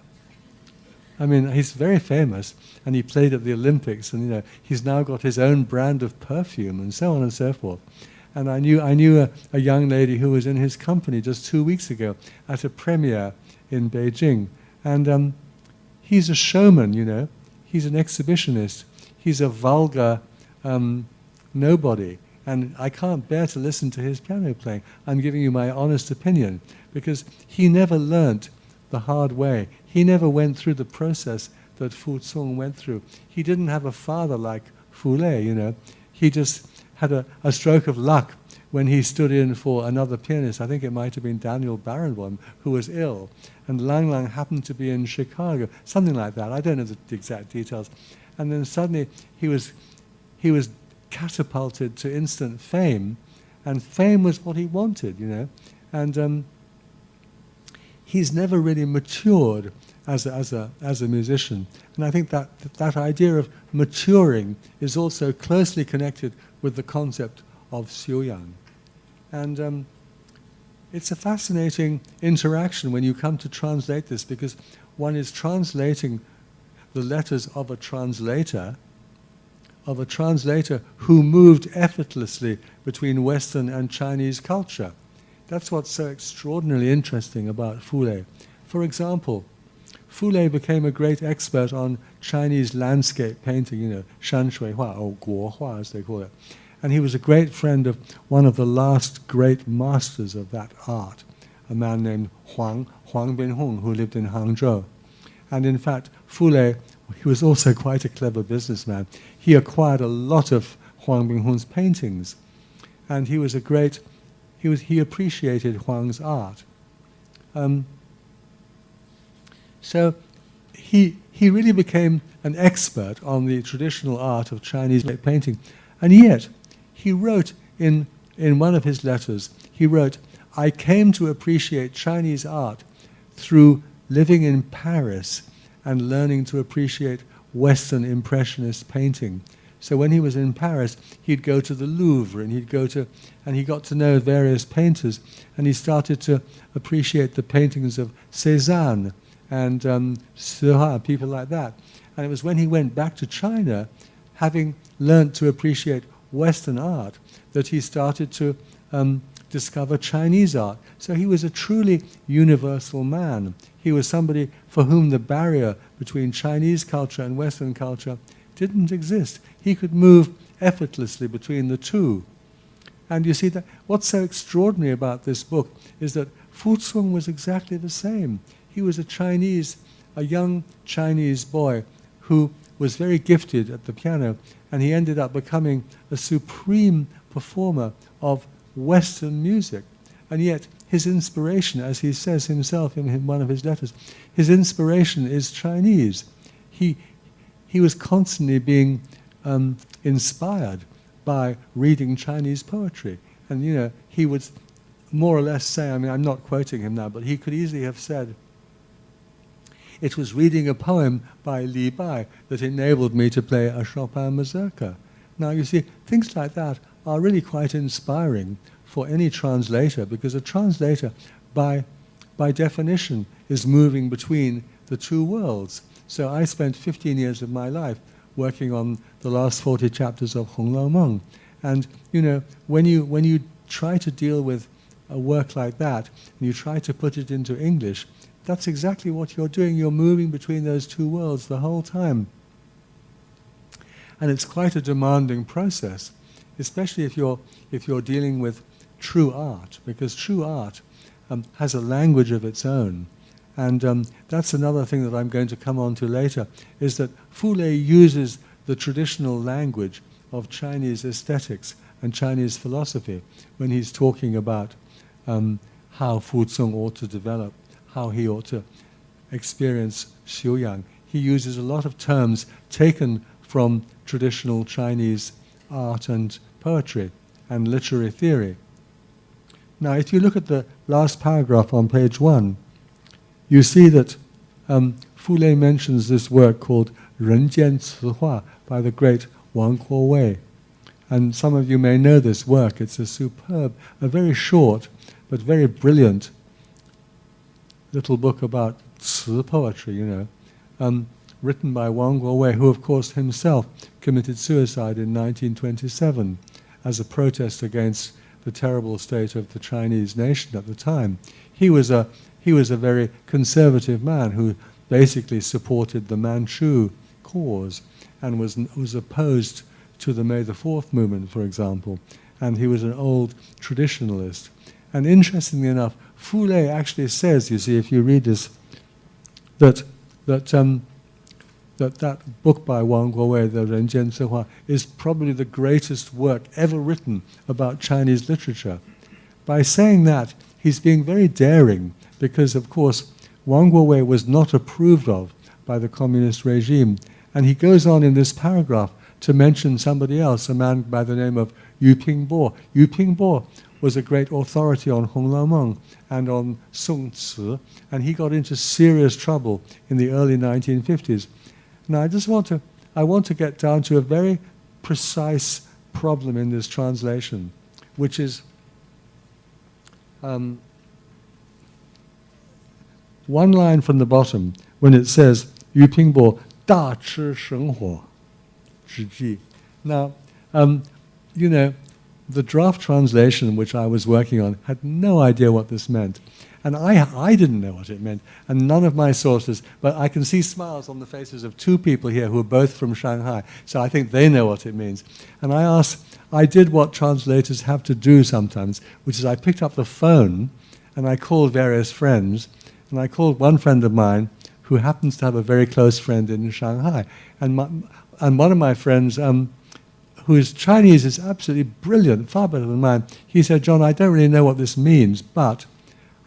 I mean, he's very famous, and he played at the Olympics, and he's now got his own brand of perfume, and so on and so forth. And I knew a young lady who was in his company just 2 weeks ago at a premiere in Beijing, and he's a showman, He's an exhibitionist. He's a vulgar nobody, and I can't bear to listen to his piano playing. I'm giving you my honest opinion, because he never learnt the hard way. He never went through the process that Fu Zong went through. He didn't have a father like Fu Lei, He just had a stroke of luck when he stood in for another pianist. I think it might have been Daniel Barenboim, who was ill, and Lang Lang happened to be in Chicago, something like that. I don't know the exact details. And then suddenly he was catapulted to instant fame, and fame was what he wanted, And he's never really matured as a musician. And I think that idea of maturing is also closely connected with the concept of xiuyang. And it's a fascinating interaction when you come to translate this, because one is translating the letters of a translator who moved effortlessly between Western and Chinese culture. That's what's so extraordinarily interesting about Fu Lei. For example, Fu Lei became a great expert on Chinese landscape painting, shan shui hua, or guo hua as they call it. And he was a great friend of one of the last great masters of that art, a man named Huang Binhong, who lived in Hangzhou. And in fact, Fu Lei, he was also quite a clever businessman. He acquired a lot of Huang Binhong's paintings, and he was he appreciated Huang's art. So he really became an expert on the traditional art of Chinese painting, and yet he wrote in one of his letters, he wrote, "I came to appreciate Chinese art through living in Paris and learning to appreciate Western Impressionist painting." So when he was in Paris, he'd go to the Louvre, and he got to know various painters, and he started to appreciate the paintings of Cézanne and Seurat, people like that. And it was when he went back to China, having learnt to appreciate Western art, that he started to discover Chinese art. So he was a truly universal man. He was somebody for whom the barrier between Chinese culture and Western culture didn't exist. He could move effortlessly between the two. And you see that what's so extraordinary about this book is that Fu Zong was exactly the same. He was a young Chinese boy who was very gifted at the piano, and he ended up becoming a supreme performer of Western music. And yet his inspiration, as he says himself in one of his letters, his inspiration is Chinese. He was constantly being inspired by reading Chinese poetry. And, you know, he would more or less say, I mean, I'm not quoting him now, but he could easily have said, it was reading a poem by Li Bai that enabled me to play a Chopin mazurka. Now, you see, things like that are really quite inspiring for any translator, because a translator, by definition, is moving between the two worlds. So I spent 15 years of my life working on the last 40 chapters of Hong Lao Meng. And, you know, when you try to deal with a work like that, and you try to put it into English, that's exactly what you're doing. You're moving between those two worlds the whole time. And it's quite a demanding process, especially if you're dealing with true art, because true art has a language of its own. And that's another thing that I'm going to come on to later, is that Fu Lei uses the traditional language of Chinese aesthetics and Chinese philosophy when he's talking about how Fu Zong ought to develop, how he ought to experience Xiu Yang. He uses a lot of terms taken from traditional Chinese art and poetry and literary theory. Now, if you look at the last paragraph on page 1, you see that Fu Lei mentions this work called Ren Jian Ci Hua by the great Wang Kuo-wei. And some of you may know this work. It's a superb, a very short but very brilliant little book about Ci poetry, you know, written by Wang Kuo-wei, who of course himself committed suicide in 1927 as a protest against the terrible state of the Chinese nation at the time. He was a very conservative man who basically supported the Manchu cause and was opposed to the May the 4th movement, for example. And he was an old traditionalist. And interestingly enough, Fu Lei actually says, you see, if you read this, that book by Wang Kuo-wei, the Ren Jian Ci Hua, is probably the greatest work ever written about Chinese literature. By saying that, he's being very daring, because, of course, Wang Kuo-wei was not approved of by the communist regime. And he goes on in this paragraph to mention somebody else, a man by the name of Yu Pingbo. Yu Pingbo was a great authority on Hong Lao Meng and on Song Ci, and he got into serious trouble in the early 1950s. Now, I want to get down to a very precise problem in this translation, which is one line from the bottom when it says Yu Pingbo 大吃生活之计. Now, you know, the draft translation which I was working on had no idea what this meant. And I didn't know what it meant, and none of my sources, but I can see smiles on the faces of two people here who are both from Shanghai, so I think they know what it means. And I did what translators have to do sometimes, which is I picked up the phone and I called various friends, and I called one friend of mine who happens to have a very close friend in Shanghai. And one of my friends, whose Chinese is absolutely brilliant, far better than mine, he said, John, I don't really know what this means, but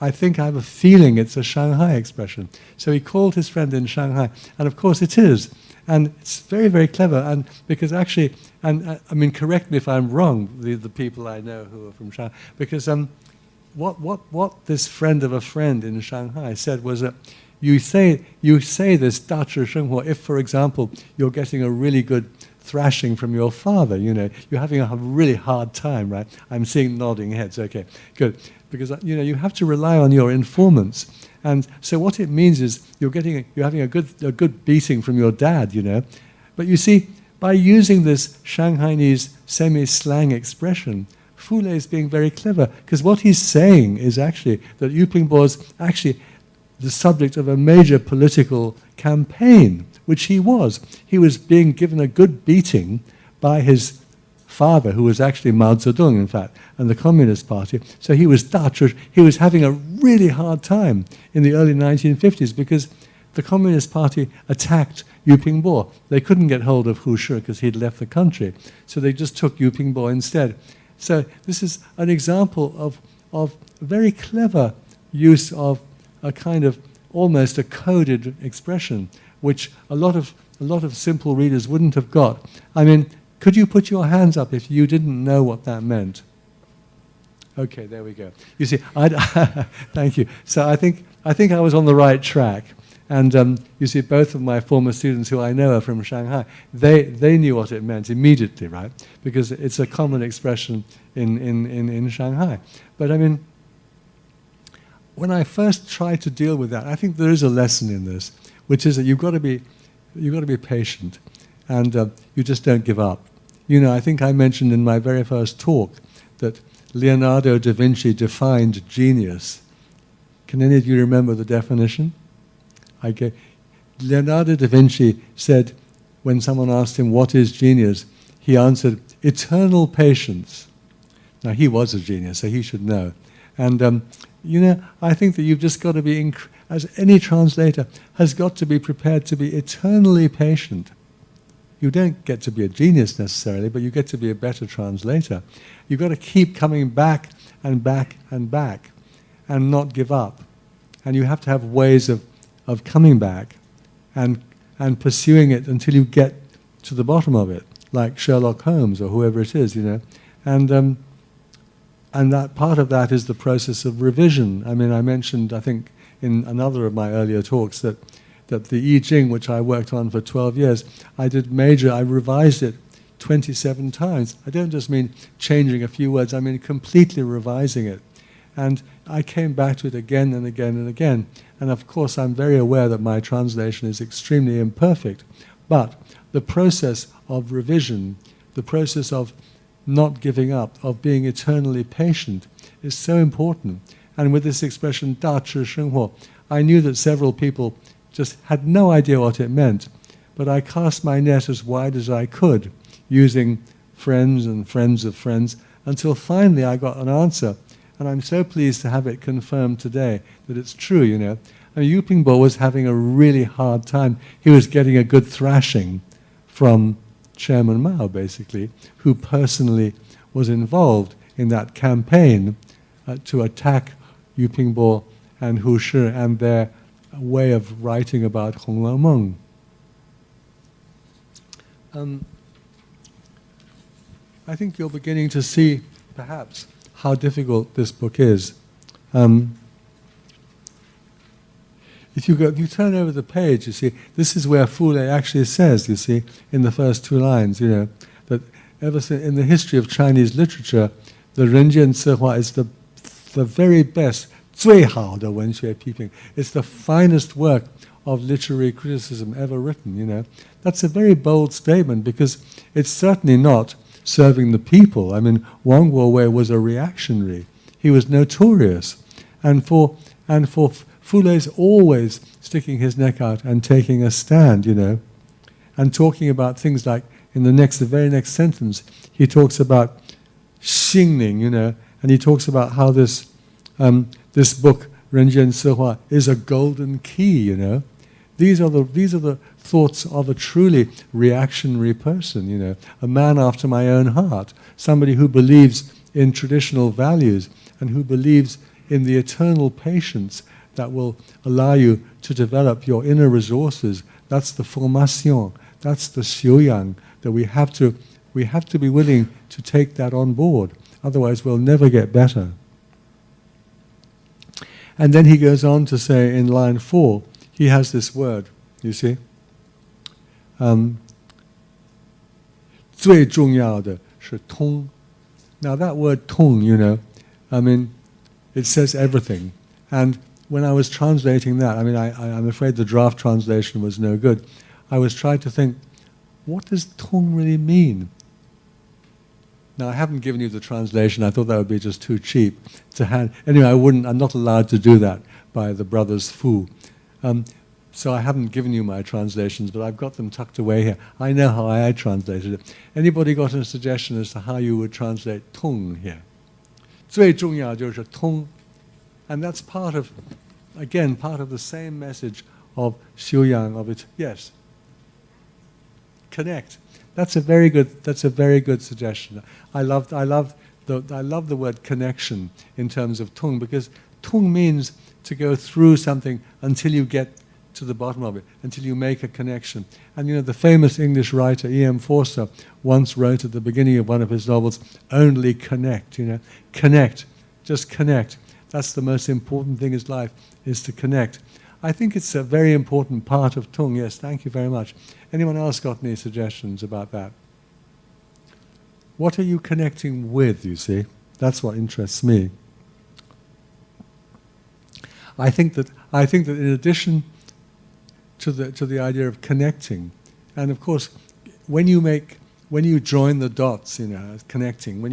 I think I have a feeling it's a Shanghai expression. So he called his friend in Shanghai, and of course it is. And it's very, very clever, and because actually, and I mean, correct me if I'm wrong, the people I know who are from Shanghai, because what this friend of a friend in Shanghai said was that you say this 大智生活 if, for example, you're getting a really good thrashing from your father, you know, you're having a really hard time, right? I'm seeing nodding heads, okay, good. Because, you know, you have to rely on your informants. And so what it means is you're having a good beating from your dad, you know. But you see, by using this Shanghainese semi-slang expression, Fu Lei is being very clever, because what he's saying is actually that Yu Pingbo is actually the subject of a major political campaign, which he was. He was being given a good beating by his father, who was actually Mao Zedong, in fact, and the Communist Party. So he was having a really hard time in the early 1950s because the Communist Party attacked Yu Pingbo. They couldn't get hold of Hu Shi because he'd left the country. So they just took Yu Pingbo instead. So this is an example of very clever use of a kind of almost a coded expression, which a lot of a lot of simple readers wouldn't have got. I mean, could you put your hands up if you didn't know what that meant? Okay, there we go. You see, thank you. So I think I was on the right track. And you see, both of my former students who I know are from Shanghai, they knew what it meant immediately, right? Because it's a common expression in Shanghai. But I mean, when I first tried to deal with that, I think there is a lesson in this, which is that you've got to be patient, and you just don't give up. You know, I think I mentioned in my very first talk that Leonardo da Vinci defined genius. Can any of you remember the definition? Leonardo da Vinci said, when someone asked him, what is genius? He answered, eternal patience. Now, he was a genius, so he should know. And, you know, I think that you've just got to be, as any translator, has got to be prepared to be eternally patient. You don't get to be a genius necessarily, but you get to be a better translator. You've got to keep coming back and back and back and not give up. And you have to have ways of coming back and pursuing it until you get to the bottom of it, like Sherlock Holmes or whoever it is, you know. And that part of that is the process of revision. I mean, I mentioned, I think, in another of my earlier talks that the I Ching, which I worked on for 12 years, I revised it 27 times. I don't just mean changing a few words, I mean completely revising it. And I came back to it again and again and again. And of course, I'm very aware that my translation is extremely imperfect. But the process of revision, the process of not giving up, of being eternally patient, is so important. And with this expression, 大智生活, I knew that several people just had no idea what it meant. But I cast my net as wide as I could, using friends and friends of friends, until finally I got an answer. And I'm so pleased to have it confirmed today that it's true, you know. I mean, Yu Pingbo was having a really hard time. He was getting a good thrashing from Chairman Mao, basically, who personally was involved in that campaign to attack Yu Pingbo and Hu Shi and their way of writing about Hong Lao Meng. I think you're beginning to see, perhaps, how difficult this book is. If you turn over the page, you see, this is where Fu Lei actually says, you see, in the first two lines, you know, that ever since in the history of Chinese literature, the Renjian Cihua is the very best, 最好的文学批评. It's the finest work of literary criticism ever written, you know. That's a very bold statement because it's certainly not serving the people. I mean, Wang Guowei was a reactionary. He was notorious. And for Fu Lei's always sticking his neck out and taking a stand, you know, and talking about things like, in the very next sentence, he talks about Xingling, you know, and he talks about how this book, Renjian Cihua, is a golden key, you know. These are the thoughts of a truly reactionary person, you know, a man after my own heart, somebody who believes in traditional values and who believes in the eternal patience that will allow you to develop your inner resources. That's the formation, that's the xiuyang, that we have to be willing to take that on board. Otherwise we'll never get better. And then he goes on to say in line 4, he has this word, you see. 最重要的是通. Now that word 通, you know, I mean, it says everything. And when I was translating that, I mean, I'm afraid the draft translation was no good. I was trying to think, what does 通 really mean? Now, I haven't given you the translation. I thought that would be just too cheap to hand. Anyway, I'm not allowed to do that by the brothers Fu. So I haven't given you my translations, but I've got them tucked away here. I know how I translated it. Anybody got a suggestion as to how you would translate 通 here? 最重要就是通. And that's part of the same message of Xiuyang, of it. Yes. Connect. That's a very good suggestion. I love the word connection in terms of tung, because tung means to go through something until you get to the bottom of it until you make a connection. And the famous English writer E.M. Forster once wrote at the beginning of one of his novels, only connect, connect, just connect. That's the most important thing in life, is to connect. I think it's a very important part of Tung. Yes, thank you very much. Anyone else got any suggestions about that? What are you connecting with, you see? That's what interests me. I think that in addition to the idea of connecting, and of course, when you join the dots, connecting, when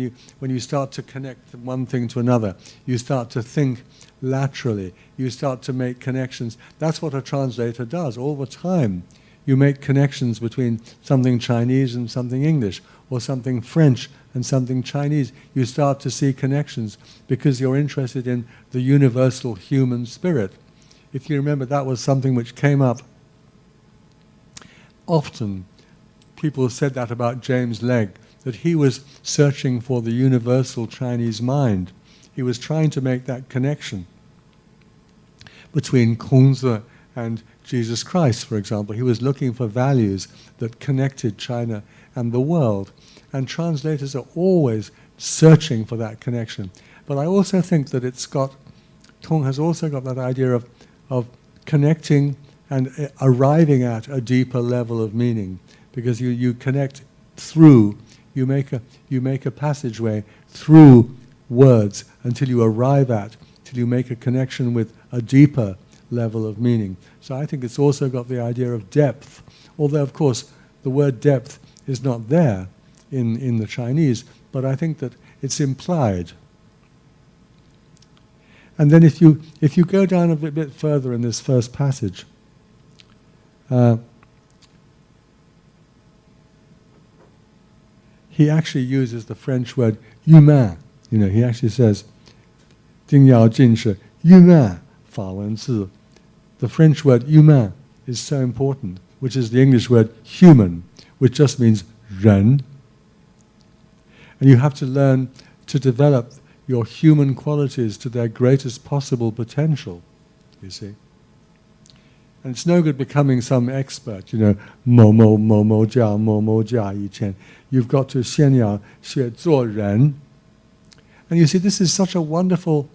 you start to connect one thing to another, you start to think laterally, you start to make connections. That's what a translator does all the time. You make connections between something Chinese and something English, or something French and something Chinese. You start to see connections because you're interested in the universal human spirit. If you remember, that was something which came up often. People said that about James Legge, that he was searching for the universal Chinese mind. He was trying to make that connection between Kongzi and Jesus Christ, for example. He was looking for values that connected China and the world. And translators are always searching for that connection. But I also think that Tung has also got that idea of connecting and arriving at a deeper level of meaning. Because you connect through, you make a passageway through words until you arrive at, till you make a connection with a deeper level of meaning. So I think it's also got the idea of depth, although of course the word depth is not there in the Chinese, but I think that it's implied. And then if you go down a bit further in this first passage, he actually uses the French word humain. He actually says, 丁要进是 humain 法文字. The French word humain is so important, which is the English word human, which just means 人. And you have to learn to develop your human qualities to their greatest possible potential, you see. And it's no good becoming some expert, mo mo mo mo jia yi qian. You've got to 先要学做人. And you see, this is such a wonderful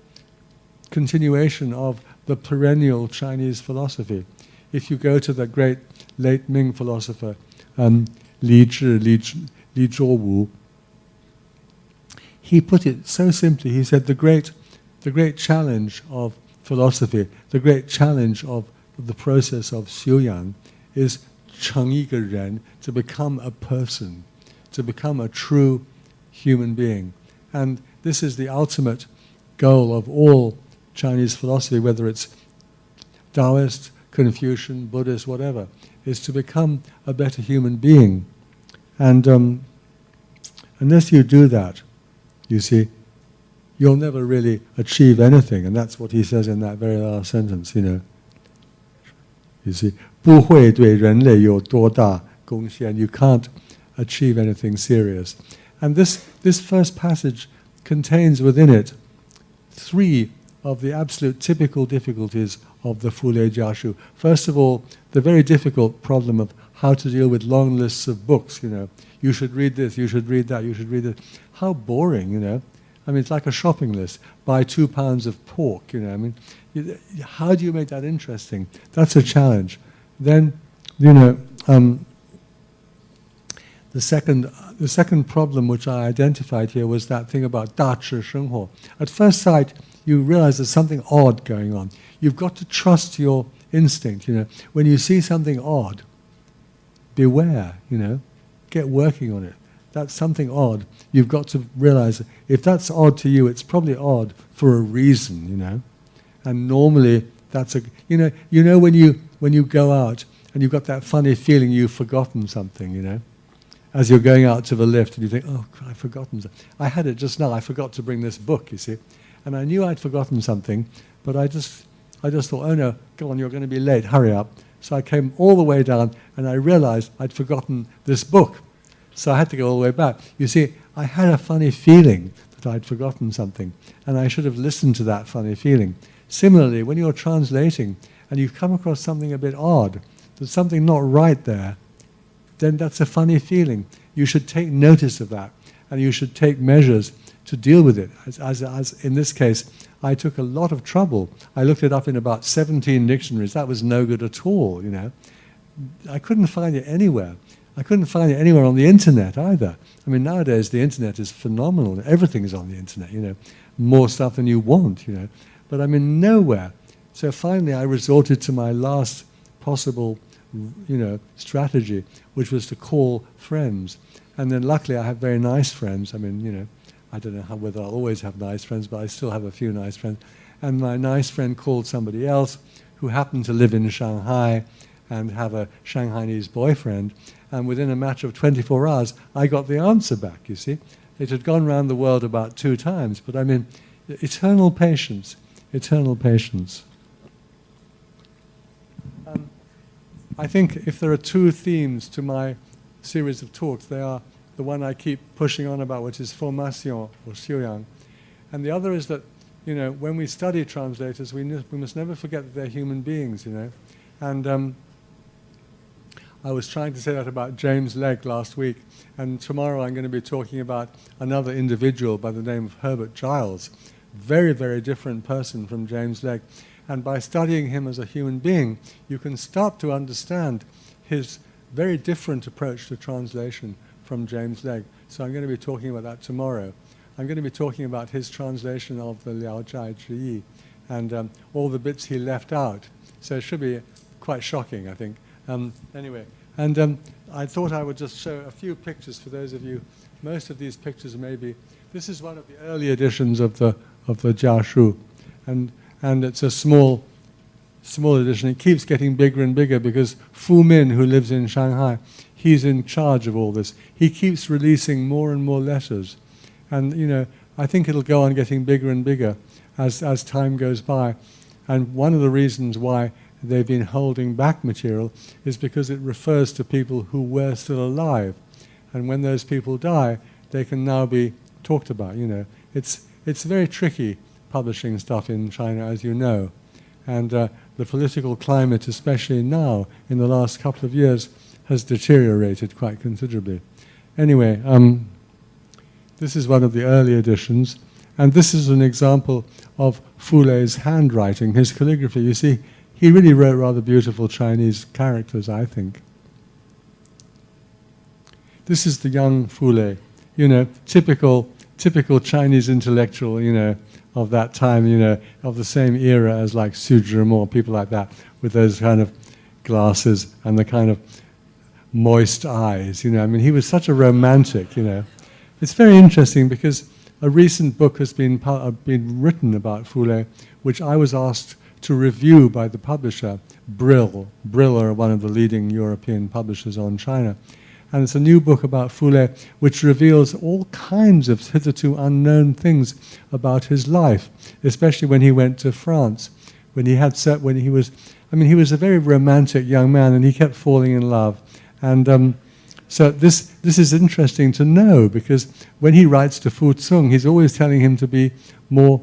continuation of the perennial Chinese philosophy. If you go to the great late Ming philosopher, Li Zhuowu, he put it so simply. He said the great challenge of philosophy, the great challenge of the process of xiuyang is 成一个人, to become a person, to become a true human being. And this is the ultimate goal of all Chinese philosophy, whether it's Taoist, Confucian, Buddhist, whatever, is to become a better human being. And unless you do that, you see, you'll never really achieve anything. And that's what he says in that very last sentence, You see, 不会对人类有多大贡献. You can't achieve anything serious. And this first passage contains within it 3 of the absolute typical difficulties of the Fu Lei Jia Shu. First of all, the very difficult problem of how to deal with long lists of books, You should read this, you should read that, you should read this. How boring, I mean, it's like a shopping list. Buy 2 pounds of pork, I mean, how do you make that interesting? That's a challenge. Then, the second problem which I identified here was that thing about 大智生活. At first sight, you realize there's something odd going on. You've got to trust your instinct, When you see something odd, beware, Get working on it. That's something odd. You've got to realize that if that's odd to you, it's probably odd for a reason, And normally that's when you go out and you've got that funny feeling you've forgotten something, As you're going out to the lift and you think, oh, I've forgotten something. I had it just now. I forgot to bring this book, you see. And I knew I'd forgotten something, but I just thought, oh no, go on, you're going to be late, hurry up. So I came all the way down and I realized I'd forgotten this book. So I had to go all the way back. You see, I had a funny feeling that I'd forgotten something, and I should have listened to that funny feeling. Similarly, when you're translating and you come across something a bit odd, there's something not right there, then that's a funny feeling. You should take notice of that, and you should take measures to deal with it. As in this case, I took a lot of trouble. I looked it up in about 17 dictionaries. That was no good at all, you know. I couldn't find it anywhere. I couldn't find it anywhere on the internet either. I mean, nowadays the internet is phenomenal. Everything is on the internet, you know, more stuff than you want, you know. But I mean, nowhere. So finally I resorted to my last possible, you know, strategy, which was to call friends. And then luckily I have very nice friends. I mean, you know, I don't know whether I'll always have nice friends, but I still have a few nice friends. And my nice friend called somebody else who happened to live in Shanghai and have a Shanghainese boyfriend. And within a matter of 24 hours, I got the answer back, you see. It had gone around the world about 2 times, but I mean, eternal patience, eternal patience. I think if there are 2 themes to my series of talks, they are the one I keep pushing on about, which is formation or 修养. And the other is that, you know, when we study translators, we must never forget that they're human beings, you know. And I was trying to say that about James Legge last week, and tomorrow I'm going to be talking about another individual by the name of Herbert Giles. Very, very different person from James Legge. And by studying him as a human being, you can start to understand his very different approach to translation from James Legge. So I'm going to be talking about that tomorrow. I'm going to be talking about his translation of the Liao Zhai Zhi Yi and all the bits he left out. So it should be quite shocking, I think. Anyway, and I thought I would just show a few pictures for those of you. Most of these pictures may be. This is one of the early editions of the Jiashu, and it's a small edition. It keeps getting bigger and bigger because Fu Min, who lives in Shanghai, he's in charge of all this. He keeps releasing more and more letters, and you know, I think it'll go on getting bigger and bigger as time goes by. And one of the reasons why they've been holding back material is because it refers to people who were still alive, and when those people die, they can now be talked about. You know, it's very tricky publishing stuff in China, as you know, and the political climate, especially now in the last couple of years, has deteriorated quite considerably. Anyway, this is one of the early editions, and this is an example of Fu Lei's handwriting, his calligraphy. You see, he really wrote rather beautiful Chinese characters, I think. This is the young Fu Lei, you know, typical Chinese intellectual, you know, of that time, you know, of the same era as like Xu Zhimo, people like that, with those kind of glasses and the kind of moist eyes, you know. I mean, he was such a romantic, you know. It's very interesting because a recent book has been written about Fu Lei, which I was asked to review by the publisher, Brill. Brill are one of the leading European publishers on China. And it's a new book about Fu Lei, which reveals all kinds of hitherto unknown things about his life, especially when he went to France, he was a very romantic young man, and he kept falling in love. And so this is interesting to know, because when he writes to Fu Tsung, he's always telling him to be more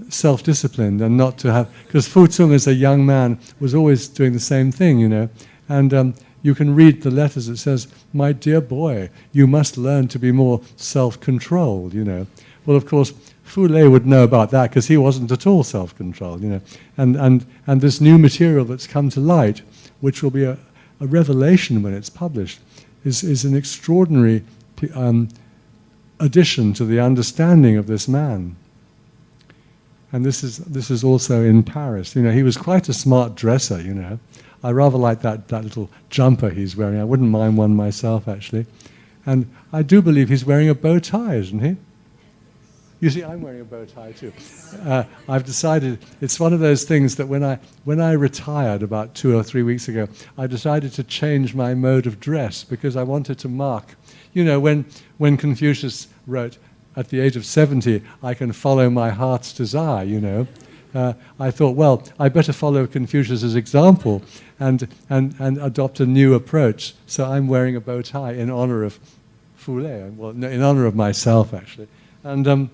self-disciplined and not to have, because Fu Tsung as a young man was always doing the same thing, you know. And you can read the letters. It says, "My dear boy, you must learn to be more self-controlled," you know. Well, of course, Fu Lei would know about that because he wasn't at all self-controlled, you know. And this new material that's come to light, which will be a revelation when it's published, is an extraordinary addition to the understanding of this man. And this is also in Paris. You know, he was quite a smart dresser, you know. I rather like that little jumper he's wearing. I wouldn't mind one myself, actually. And I do believe he's wearing a bow tie, isn't he? You see, I'm wearing a bow tie too. I've decided, it's one of those things that when I retired about 2 or 3 weeks ago, I decided to change my mode of dress because I wanted to mark. You know, when Confucius wrote, "At the age of 70, I can follow my heart's desire," you know. I thought, well, I better follow Confucius's example and adopt a new approach. So I'm wearing a bow tie in honor of Fu Lei, well, no, in honor of myself, actually. And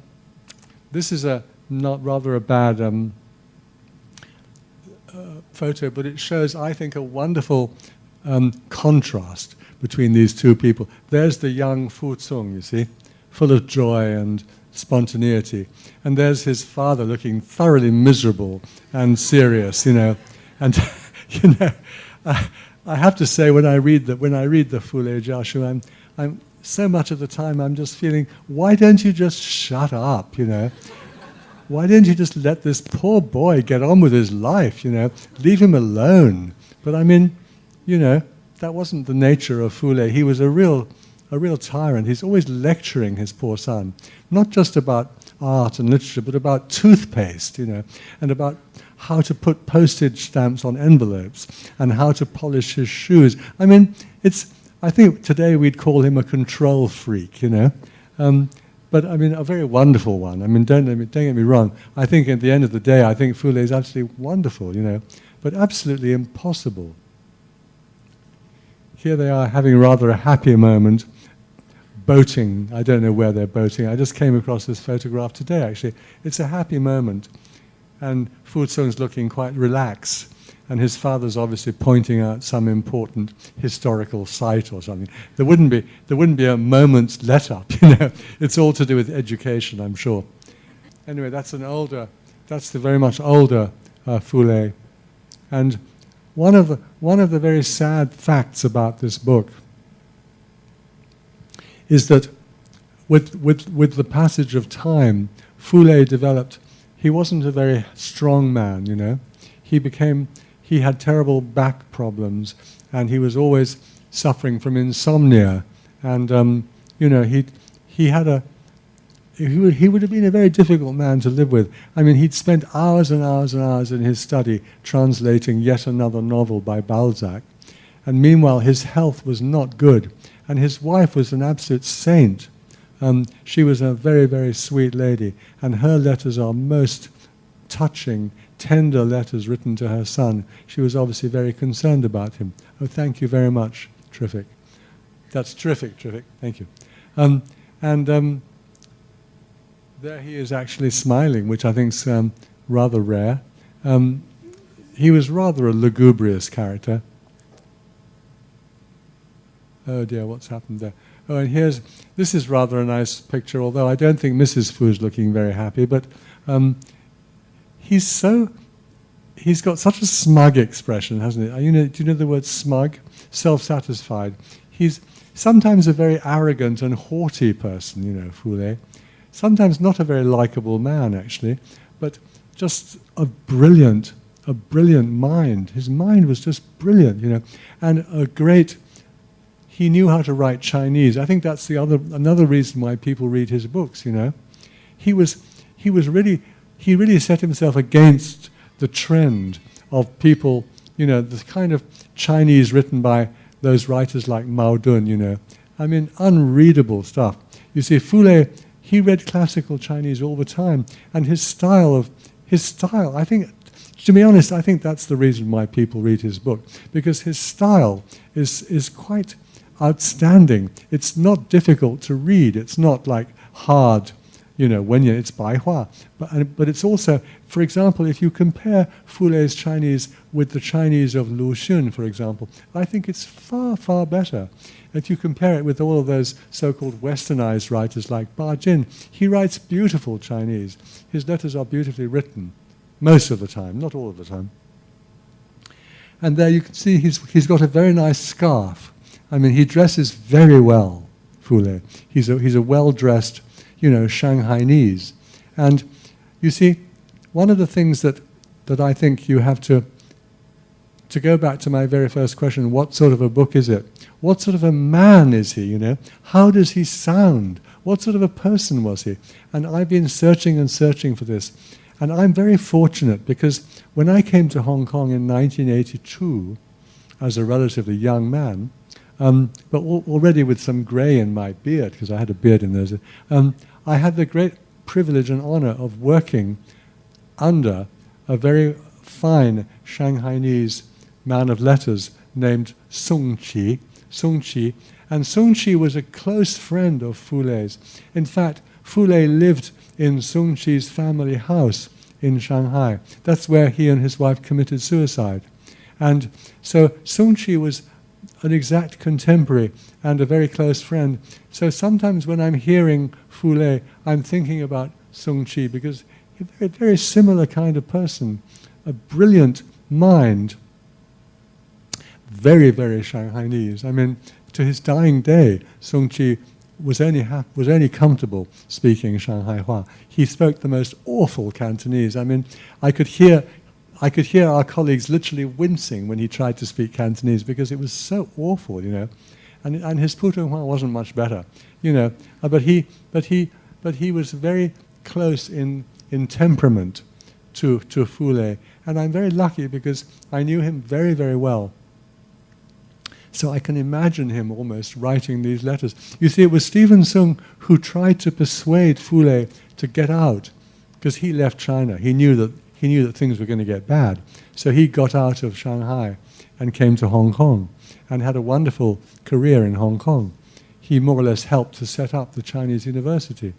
this is rather a bad photo, but it shows, I think, a wonderful contrast between these two people. There's the young Fu Tsung, you see, full of joy and spontaneity. And there's his father looking thoroughly miserable and serious, you know. And, you know, I have to say, when I read the傅雷家书, I'm so much of the time I'm just feeling, why don't you just shut up, you know? Why don't you just let this poor boy get on with his life, you know? Leave him alone. But I mean, you know, that wasn't the nature of傅雷. He was a real tyrant. He's always lecturing his poor son, not just about art and literature, but about toothpaste, you know, and about how to put postage stamps on envelopes and how to polish his shoes. I mean, I think today we'd call him a control freak, you know. But I mean, a very wonderful one. I mean, don't get me wrong. I think at the end of the day, I think傅雷is absolutely wonderful, you know, but absolutely impossible. Here they are having rather a happy moment, boating. I don't know where they're boating. I just came across this photograph today, actually. It's a happy moment. And Fu Tsung's looking quite relaxed. And his father's obviously pointing out some important historical site or something. There wouldn't be a moment's let up, you know. It's all to do with education, I'm sure. Anyway, that's the very much older傅雷. And one of the very sad facts about this book is that with the passage of time,傅雷developed. He wasn't a very strong man, you know. He had terrible back problems, and he was always suffering from insomnia. And you know, he would have been a very difficult man to live with. I mean, he'd spent hours and hours and hours in his study translating yet another novel by Balzac. And meanwhile, his health was not good. And his wife was an absolute saint. She was a very, very sweet lady. And her letters are most touching, tender letters written to her son. She was obviously very concerned about him. Oh, thank you very much. Terrific. That's terrific. Thank you. There he is actually smiling, which I think is rather rare. He was rather a lugubrious character. Oh dear, what's happened there? Oh, and this is rather a nice picture, although I don't think Mrs. Fu is looking very happy, but he's got such a smug expression, hasn't he? Do you know the word smug? Self-satisfied. He's sometimes a very arrogant and haughty person, you know,傅雷. Sometimes not a very likable man, actually, but just a brilliant mind. His mind was just brilliant, you know, and he knew how to write Chinese. I think that's another reason why people read his books, you know. He really set himself against the trend of people, you know, the kind of Chinese written by those writers like Mao Dun, you know. I mean, unreadable stuff. You see,傅雷, he read classical Chinese all the time, and his style, I think, to be honest, I think that's the reason why people read his book, because his style is quite outstanding. It's not difficult to read. It's not like hard, you know, it's Baihua. But it's also, for example, if you compare傅雷's Chinese with the Chinese of Lu Xun, for example, I think it's far, far better. If you compare it with all of those so-called westernized writers like Ba Jin, he writes beautiful Chinese. His letters are beautifully written, most of the time, not all of the time. And there you can see he's got a very nice scarf. I mean, he dresses very well,傅雷. He's a well-dressed, you know, Shanghainese. And you see, one of the things that I think you have to go back to my very first question, what sort of a book is it? What sort of a man is he, you know? How does he sound? What sort of a person was he? And I've been searching and searching for this. And I'm very fortunate because when I came to Hong Kong in 1982, as a relatively young man, but already with some grey in my beard, because I had a beard in those days, I had the great privilege and honor of working under a very fine Shanghainese man of letters named Sung Qi. And Sung Qi was a close friend of傅雷's. In fact,傅雷lived in Sung Qi's family house in Shanghai. That's where he and his wife committed suicide. And so Sung Chi was an exact contemporary and a very close friend. So sometimes when I'm hearing Fu Lei, I'm thinking about Sung Chi because he's a very, very similar kind of person, a brilliant mind, very, very Shanghainese. I mean, to his dying day, Sung Chi was only comfortable speaking Shanghai Hua. He spoke the most awful Cantonese. I mean, I could hear our colleagues literally wincing when he tried to speak Cantonese because it was so awful, you know. And his Putonghua wasn't much better, you know. But he was very close in temperament to Fu Lei, and I'm very lucky because I knew him very, very well. So I can imagine him almost writing these letters. You see, it was Stephen Sung who tried to persuade Fu Lei to get out, because he left China. He knew that things were going to get bad. So he got out of Shanghai and came to Hong Kong and had a wonderful career in Hong Kong. He more or less helped to set up the Chinese university.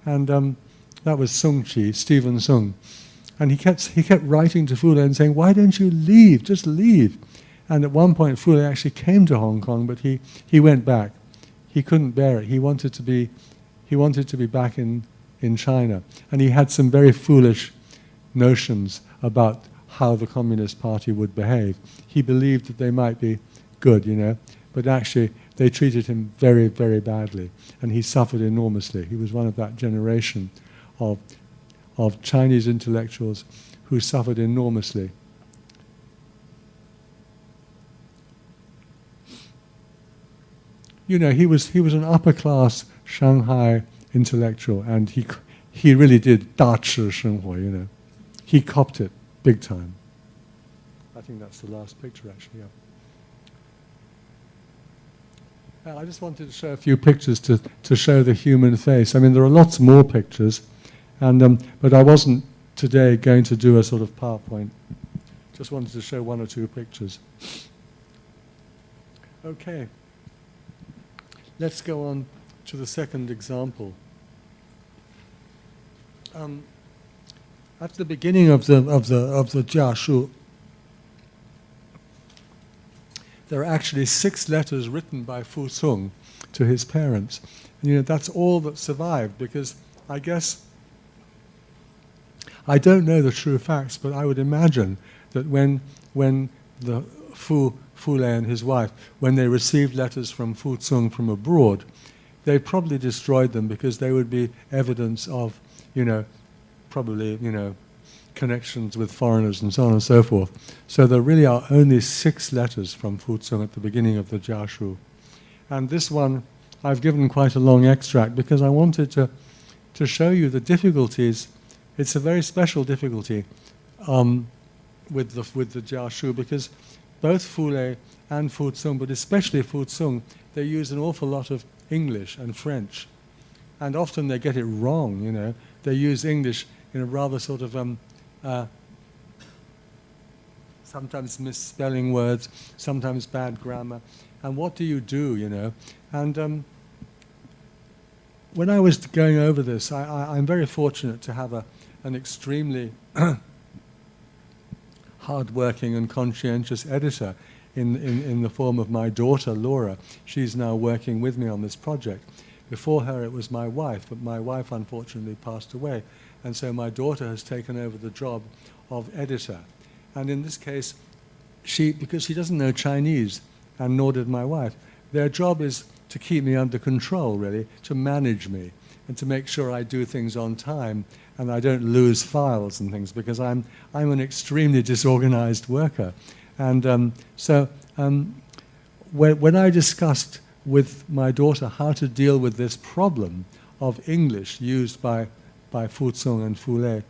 And that was Sung Chi, Stephen Sung. And he kept writing to Fu Lei and saying, "Why don't you leave? Just leave." And at one point, Fu Lei actually came to Hong Kong, but he went back. He couldn't bear it. He wanted to be back in China. And he had some very foolish notions about how the Communist Party would behave. He believed that they might be good, you know, but actually they treated him very, very badly, and he suffered enormously. He was one of that generation of Chinese intellectuals who suffered enormously. You know, he was an upper class Shanghai intellectual, and he really did 大吃生活, you know. He copped it big time. I think that's the last picture, actually. Yeah. I just wanted to show a few pictures to show the human face. I mean, there are lots more pictures, and but I wasn't today going to do a sort of PowerPoint. Just wanted to show one or two pictures. Okay. Let's go on to the second example. At the beginning of the Jiashu, there are actually 6 letters written by Fu Sung to his parents. And, you know, that's all that survived, because I guess, I don't know the true facts, but I would imagine that when the Fu Lei and his wife, when they received letters from Fu Sung from abroad, they probably destroyed them because they would be evidence of, you know, probably, you know, connections with foreigners and so on and so forth. So there really are only 6 letters from Fu Sung at the beginning of the Jiashu. And this one, I've given quite a long extract because I wanted to show you the difficulties. It's a very special difficulty with the Jiashu, because both Fu Lei and Fu Sung, but especially Fu Sung, they use an awful lot of English and French. And often they get it wrong, you know. They use English in a rather sort of, sometimes misspelling words, sometimes bad grammar. And what do, you know? And when I was going over this, I'm very fortunate to have an extremely hard-working and conscientious editor in the form of my daughter, Laura. She's now working with me on this project. Before her, it was my wife, but my wife unfortunately passed away. And so my daughter has taken over the job of editor. And in this case, because she doesn't know Chinese, and nor did my wife, their job is to keep me under control, really, to manage me, and to make sure I do things on time, and I don't lose files and things, because I'm an extremely disorganized worker. And when I discussed with my daughter how to deal with this problem of English used by Fu Sung and Fu Lei,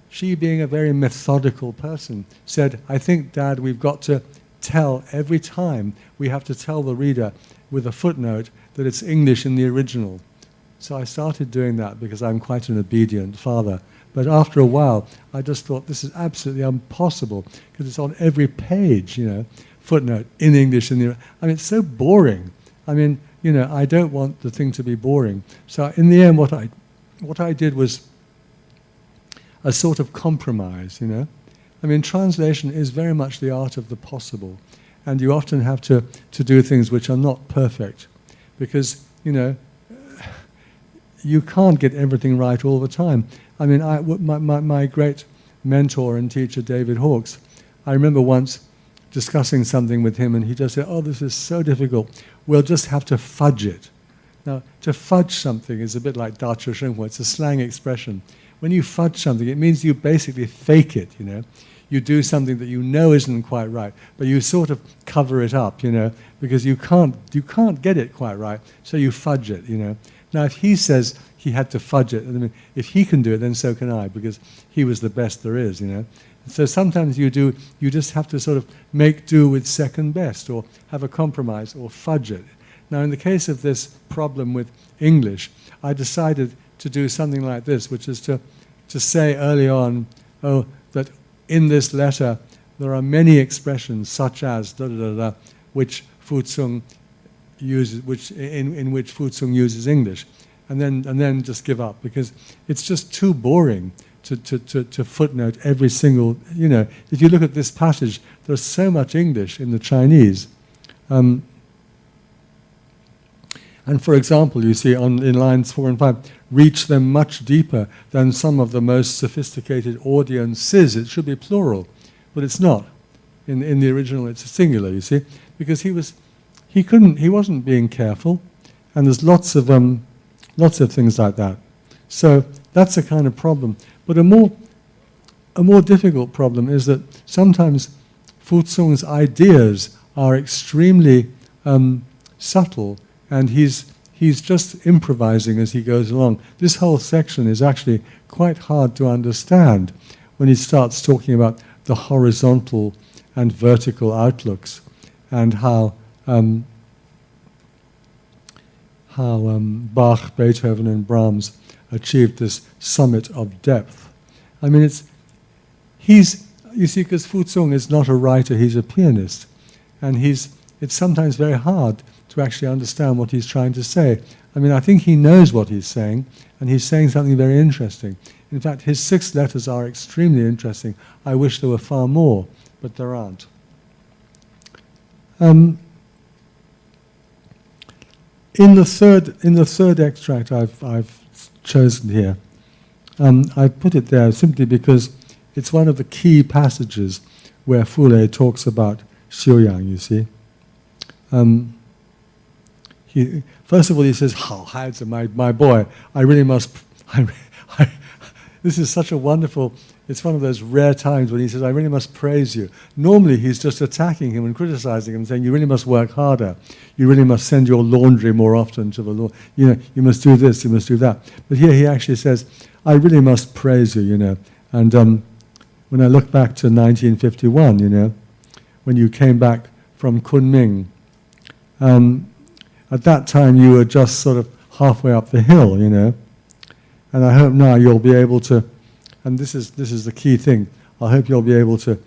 she, being a very methodical person, said, "I think, Dad, we've got to tell every time, we have to tell the reader with a footnote that it's English in the original." So I started doing that because I'm quite an obedient father. But after a while, I just thought this is absolutely impossible, because it's on every page, you know, footnote in English. I mean, it's so boring. I mean, you know, I don't want the thing to be boring. So in the end, what I did was a sort of compromise, you know. I mean, translation is very much the art of the possible, and you often have to do things which are not perfect, because, you know, you can't get everything right all the time. I mean, my great mentor and teacher, David Hawkes, I remember once discussing something with him, and he just said, "Oh, this is so difficult. We'll just have to fudge it." Now, to fudge something is a bit like 打折生活. It's a slang expression. When you fudge something, it means you basically fake it, you know. You do something that you know isn't quite right, but you sort of cover it up, you know, because you can't get it quite right, so you fudge it, you know. Now, if he says he had to fudge it, I mean, if he can do it, then so can I, because he was the best there is, you know. So sometimes you just have to sort of make do with second best, or have a compromise, or fudge it. Now, in the case of this problem with English, I decided to do something like this, which is to say early on, oh, that in this letter there are many expressions such as da da da da, which Fuzhong uses, in which Fuzhong uses English, and then just give up, because it's just too boring to footnote every single, you know. If you look at this passage, there's so much English in the Chinese. And for example, you see in lines 4 and 5, reach them much deeper than some of the most sophisticated audiences. It should be plural, but it's not. In the original, it's a singular, you see, because he wasn't being careful, and there's lots of things like that. So that's a kind of problem. But a more difficult problem is that sometimes Fuzhong's ideas are extremely subtle, and he's just improvising as he goes along. This whole section is actually quite hard to understand when he starts talking about the horizontal and vertical outlooks, and how Bach, Beethoven, and Brahms achieved this summit of depth. I mean, you see, because Fuzhong is not a writer, he's a pianist, and it's sometimes very hard to actually understand what he's trying to say. I mean, I think he knows what he's saying, and he's saying something very interesting. In fact, his 6 letters are extremely interesting. I wish there were far more, but there aren't. In the third extract I've chosen here, I put it there simply because it's one of the key passages where Fulei talks about Xiuyang, you see. First of all, he says, "Hao Haizi, my boy, I really must." This is such a wonderful. It's one of those rare times when he says, "I really must praise you." Normally, he's just attacking him and criticizing him, saying, "You really must work harder. You really must send your laundry more often to the Lord. You know, you must do this, you must do that." But here he actually says, "I really must praise you." You know, and when I look back to 1951, you know, when you came back from Kunming. At that time, you were just sort of halfway up the hill, you know. And I hope now you'll be able to, and this is the key thing, I hope you'll be able to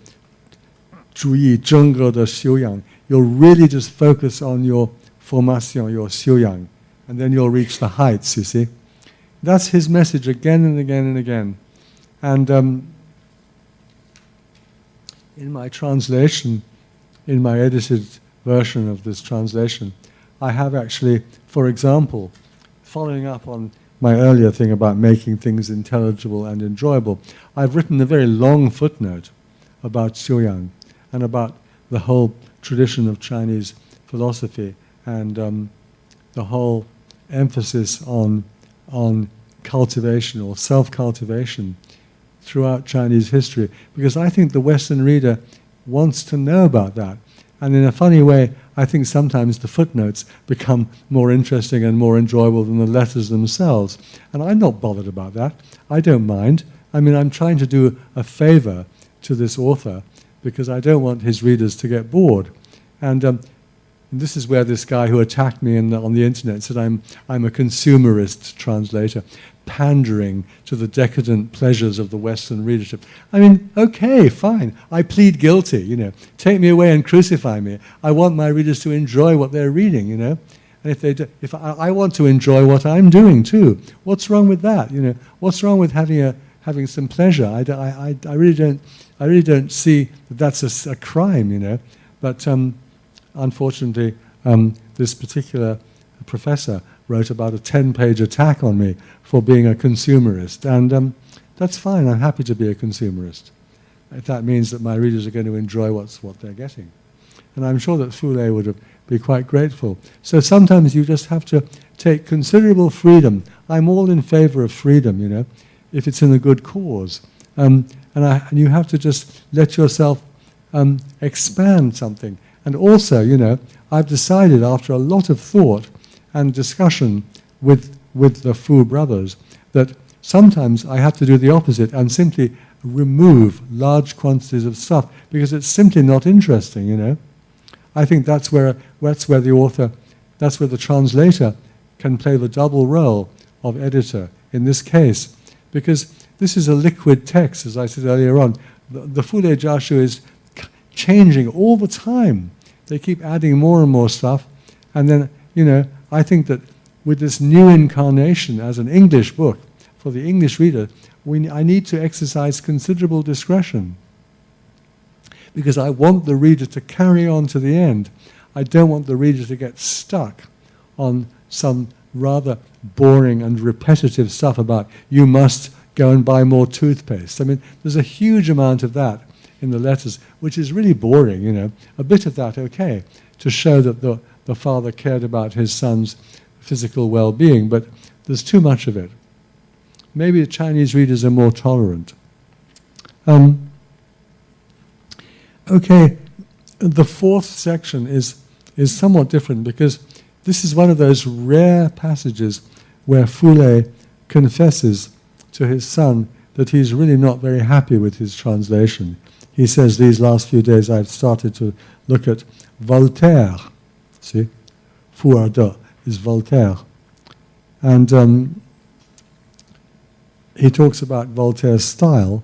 注意整个的修养. You'll really just focus on your formation, your 修养, and then you'll reach the heights, you see. That's his message again and again and again. And in my translation, in my edited version of this translation, I have actually, for example, following up on my earlier thing about making things intelligible and enjoyable, I've written a very long footnote about Xiuyang and about the whole tradition of Chinese philosophy and the whole emphasis on cultivation or self-cultivation throughout Chinese history, because I think the Western reader wants to know about that. And in a funny way, I think sometimes the footnotes become more interesting and more enjoyable than the letters themselves. And I'm not bothered about that. I don't mind. I mean, I'm trying to do a favor to this author because I don't want his readers to get bored. And this is where this guy who attacked me on the internet said I'm a consumerist translator, pandering to the decadent pleasures of the Western readership. I mean, okay, fine. I plead guilty, you know. Take me away and crucify me. I want my readers to enjoy what they're reading, you know. And if I want to enjoy what I'm doing too. What's wrong with that, you know? What's wrong with having having some pleasure. I really don't see that that's a crime, you know. But unfortunately, this particular professor wrote about a 10-page attack on me for being a consumerist, and that's fine. I'm happy to be a consumerist, if that means that my readers are going to enjoy what they're getting. And I'm sure that Fulé would be quite grateful. So sometimes you just have to take considerable freedom. I'm all in favor of freedom, you know, if it's in a good cause. And you have to just let yourself expand something. And also, you know, I've decided after a lot of thought and discussion with the Fu brothers that sometimes I have to do the opposite and simply remove large quantities of stuff because it's simply not interesting, you know. I think that's where the author, that's where the translator can play the double role of editor in this case, because this is a liquid text, as I said earlier on. The Fulé家书 is changing all the time. They keep adding more and more stuff, and then, you know, I think that with this new incarnation as an English book, for the English reader, I need to exercise considerable discretion, because I want the reader to carry on to the end. I don't want the reader to get stuck on some rather boring and repetitive stuff about you must go and buy more toothpaste. I mean, there's a huge amount of that in the letters, which is really boring, you know. A bit of that, okay, to show that the father cared about his son's physical well-being, but there's too much of it. Maybe the Chinese readers are more tolerant. Okay, the fourth section is somewhat different, because this is one of those rare passages where Fulé confesses to his son that he's really not very happy with his translation. He says, these last few days I've started to look at Voltaire. See? Fouardot is Voltaire. And he talks about Voltaire's style,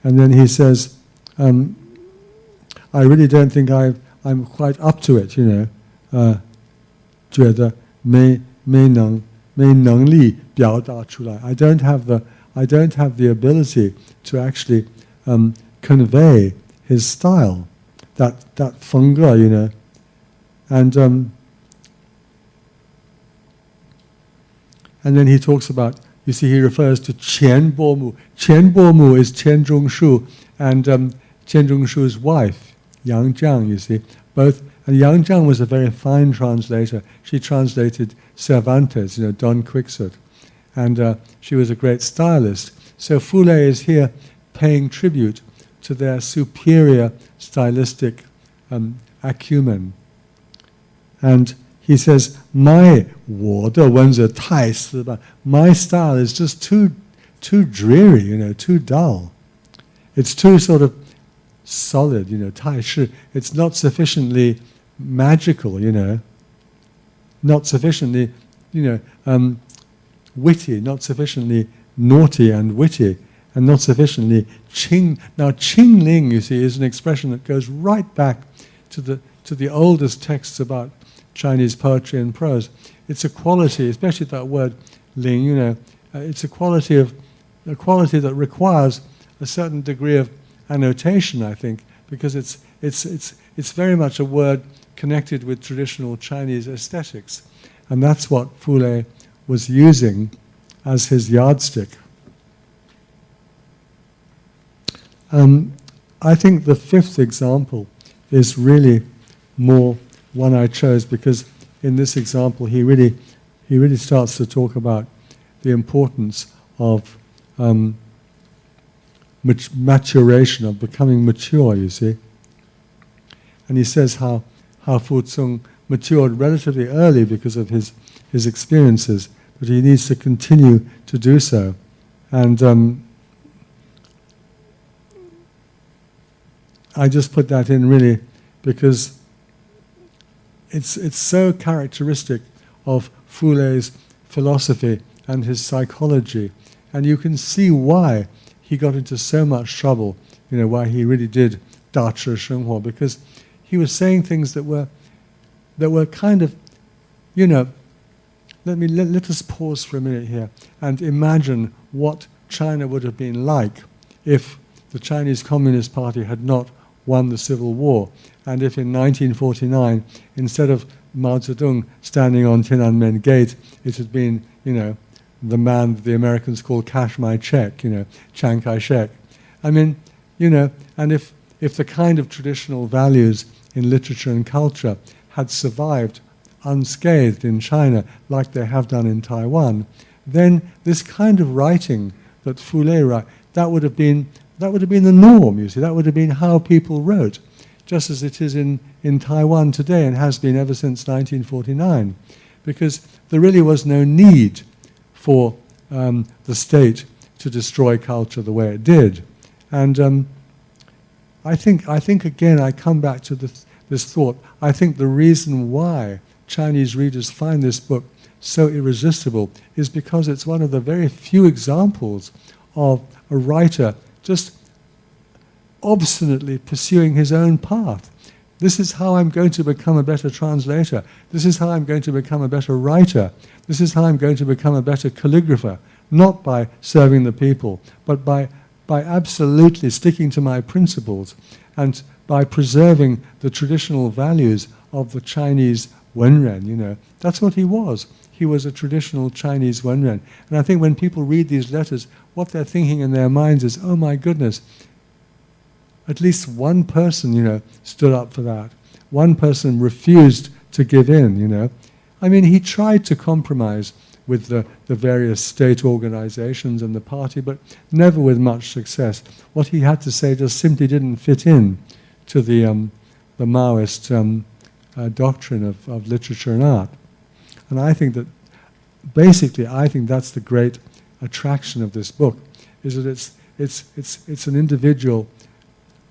and then he says, I really don't think I'm quite up to it, you know. 觉得没能力表达出来. I don't have the ability to actually convey his style, that 风格, you know. And then he talks about, you see, he refers to Qian Bomu. Qian Bomu is Qian Zhongshu and Qian Zhongshu's wife, Yang Jiang, you see. Both, and Yang Jiang was a very fine translator. She translated Cervantes, you know, Don Quixote. And she was a great stylist. So Fulé is here paying tribute to their superior stylistic acumen. And he says, my style is just too dreary, you know, too dull. It's too sort of solid, you know, 太是. It's not sufficiently magical, you know, not sufficiently, you know, witty, not sufficiently naughty and witty, and not sufficiently qing. Now, qingling, you see, is an expression that goes right back to the oldest texts about Chinese poetry and prose. It's a quality, especially that word ling, you know, it's a quality that requires a certain degree of annotation, I think, because it's very much a word connected with traditional Chinese aesthetics, and that's what Fulé was using as his yardstick. I think the fifth example is really more one I chose, because in this example he really starts to talk about the importance of maturation, of becoming mature, you see. And he says how Fu Tsung matured relatively early because of his experiences, but he needs to continue to do so. And I just put that in really because it's so characteristic of Fulé's philosophy and his psychology, and you can see why he got into so much trouble, you know, why he really did 大智生活, because he was saying things that were kind of, you know, let us pause for a minute here and imagine what China would have been like if the Chinese Communist Party had not won the Civil War, and if in 1949, instead of Mao Zedong standing on Tiananmen Gate, it had been, the man that the Americans call cash my check, Chiang Kai-shek. I mean, and if the kind of traditional values in literature and culture had survived unscathed in China like they have done in Taiwan, then this kind of writing that Fu Lei wrote, that would have been the norm, you see. That would have been how people wrote, just as it is in Taiwan today and has been ever since 1949, because there really was no need for the state to destroy culture the way it did. And I think again, I come back to this thought. I think the reason why Chinese readers find this book so irresistible is because it's one of the very few examples of a writer just obstinately pursuing his own path. This is how I'm going to become a better translator. This is how I'm going to become a better writer. This is how I'm going to become a better calligrapher, not by serving the people, but by absolutely sticking to my principles and by preserving the traditional values of the Chinese Wenren, That's what he was. He was a traditional Chinese Wenren. And I think when people read these letters, what they're thinking in their minds is, oh my goodness, at least one person, stood up for that. One person refused to give in, I mean, he tried to compromise with the various state organizations and the party, but never with much success. What he had to say just simply didn't fit in to the Maoist doctrine of literature and art. And I think that, basically, that's the great attraction of this book, is that it's an individual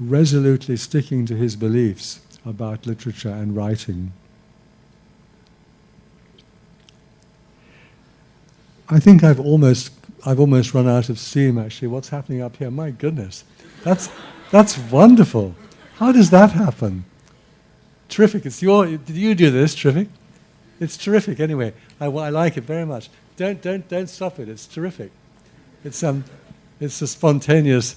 resolutely sticking to his beliefs about literature and writing. I think I've almost run out of steam, actually. What's happening up here? My goodness. That's wonderful. How does that happen? Terrific. Did you do this? Terrific. It's terrific anyway. I like it very much. Don't stop it. It's terrific. It's a spontaneous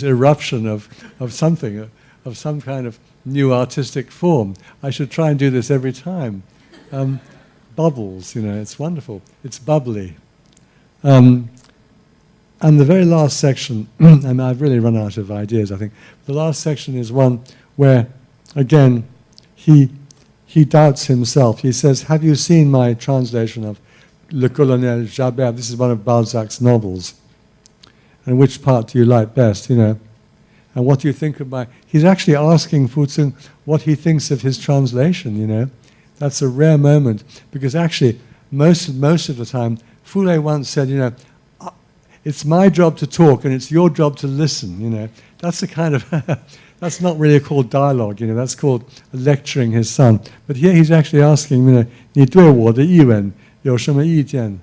eruption of something, of some kind of new artistic form. I should try and do this every time. Bubbles, it's wonderful. It's bubbly. And the very last section, and I've really run out of ideas, I think. The last section is one where, again, he doubts himself. He says, have you seen my translation of Le Colonel Jabert? This is one of Balzac's novels. And which part do you like best, And what do you think of my... He's actually asking Fu Tsung what he thinks of his translation, That's a rare moment, because actually, most of the time, Fu Lei once said, it's my job to talk and it's your job to listen, That's the kind of... That's not really called dialogue, That's called lecturing his son. But here he's actually asking, 你对我的译文有什么意见?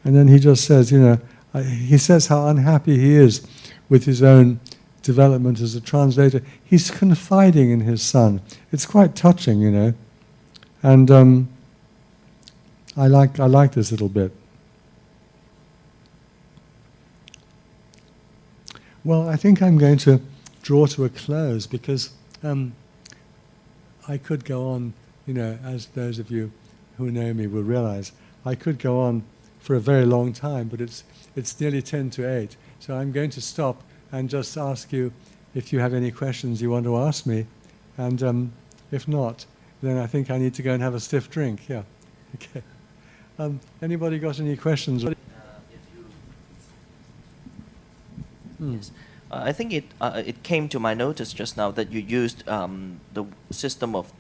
And then he just says, he says how unhappy he is with his own development as a translator. He's confiding in his son. It's quite touching, And I like this little bit. Well, I think I'm going to draw to a close, because I could go on, as those of you who know me will realize, I could go on for a very long time, but it's nearly 10 to 8. So I'm going to stop and just ask you if you have any questions you want to ask me. And if not, then I think I need to go and have a stiff drink. Yeah. Okay. Anybody got any questions? Yes. I think it came to my notice just now that you used the system of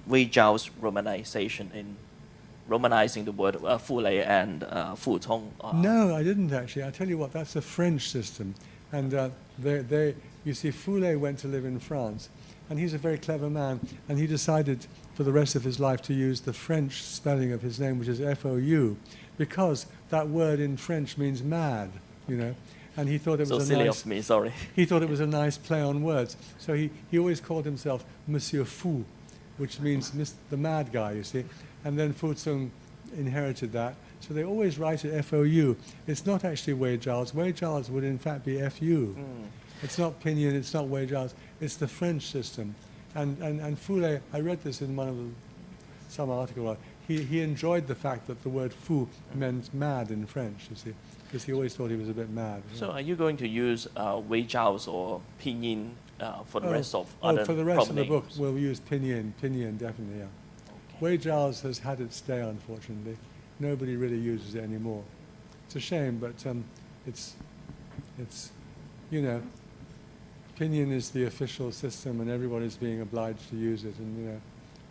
Wei Zhao's romanization in romanizing the word Fu Lei and Fu Cong. No, I didn't actually. I tell you what, that's a French system. And you see, Fu Lei went to live in France, and he's a very clever man, and he decided for the rest of his life to use the French spelling of his name, which is F-O-U, because that word in French means mad, And he thought it was silly of me, sorry. He thought it was a nice play on words. So he always called himself Monsieur Fou, which means the mad guy, you see. And then Fu Tsung inherited that, So they always write it F-O-U. It's not actually Wei Zhao's. Wei Zhao's would in fact be F-U. It's not pinyin, it's not Wei Zhao's. It's the French system. And Fu Lei, I read this in some article, he enjoyed the fact that the word fu meant mad in French, you see, because he always thought he was a bit mad. So are you going to use Wei Zhao's or pinyin for the rest of other for the rest of the book, names? we'll use pinyin definitely, yeah. Okay. Wei Zhao's has had its day, unfortunately. Nobody really uses it anymore. It's a shame, but it's you know, pinyin is the official system, and everybody's being obliged to use it, and you know,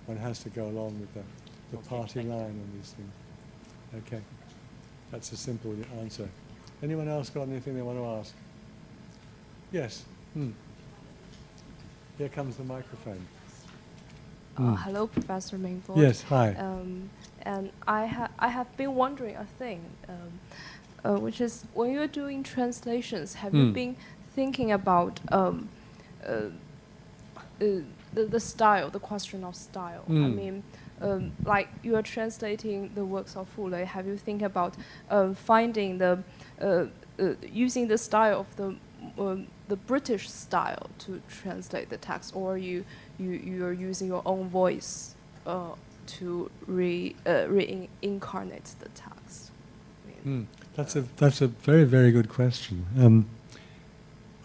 one has to go along with the party line on these things. Okay, that's a simple answer. Anyone else got anything they want to ask? Yes. Here comes the microphone. Hello, Professor Minford. Yes, hi. And I have been wondering a thing, which is when you're doing translations, have you been thinking about the style, the question of style? I mean, like you are translating the works of Fu Lei, have you think about finding using the style of the British style to translate the text, or you are using your own voice to reincarnate the text? That's a very, very good question.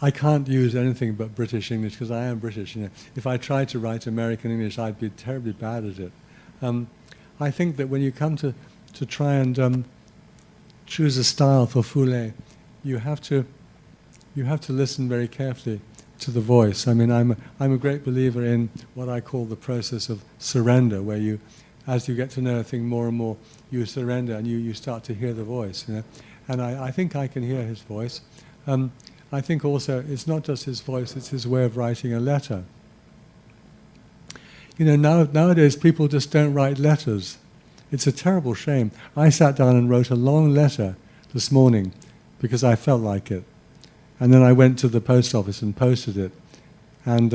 I can't use anything but British English because I am British. You know, if I tried to write American English, I'd be terribly bad at it. I think that when you come to try and choose a style for Fu Lei, you have to listen very carefully to the voice. I mean, I'm a great believer in what I call the process of surrender, where you, as you get to know a thing more and more, you surrender and you start to hear the voice. You know? And I think I can hear his voice. I think also it's not just his voice, it's his way of writing a letter. You know, nowadays people just don't write letters. It's a terrible shame. I sat down and wrote a long letter this morning because I felt like it. And then I went to the post office and posted it. And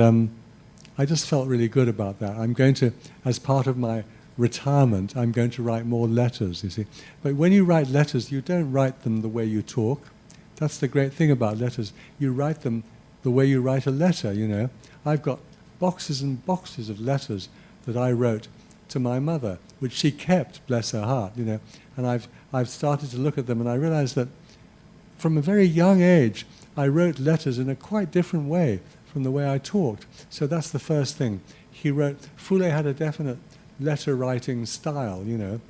I just felt really good about that. I'm going to, as part of my retirement, I'm going to write more letters, you see. But when you write letters, you don't write them the way you talk. That's the great thing about letters. You write them the way you write a letter, you know. I've got boxes and boxes of letters that I wrote to my mother, which she kept, bless her heart, you know. And I've started to look at them, and I realized that from a very young age, I wrote letters in a quite different way from the way I talked. So that's the first thing. Fu Lei had a definite letter-writing style, you know,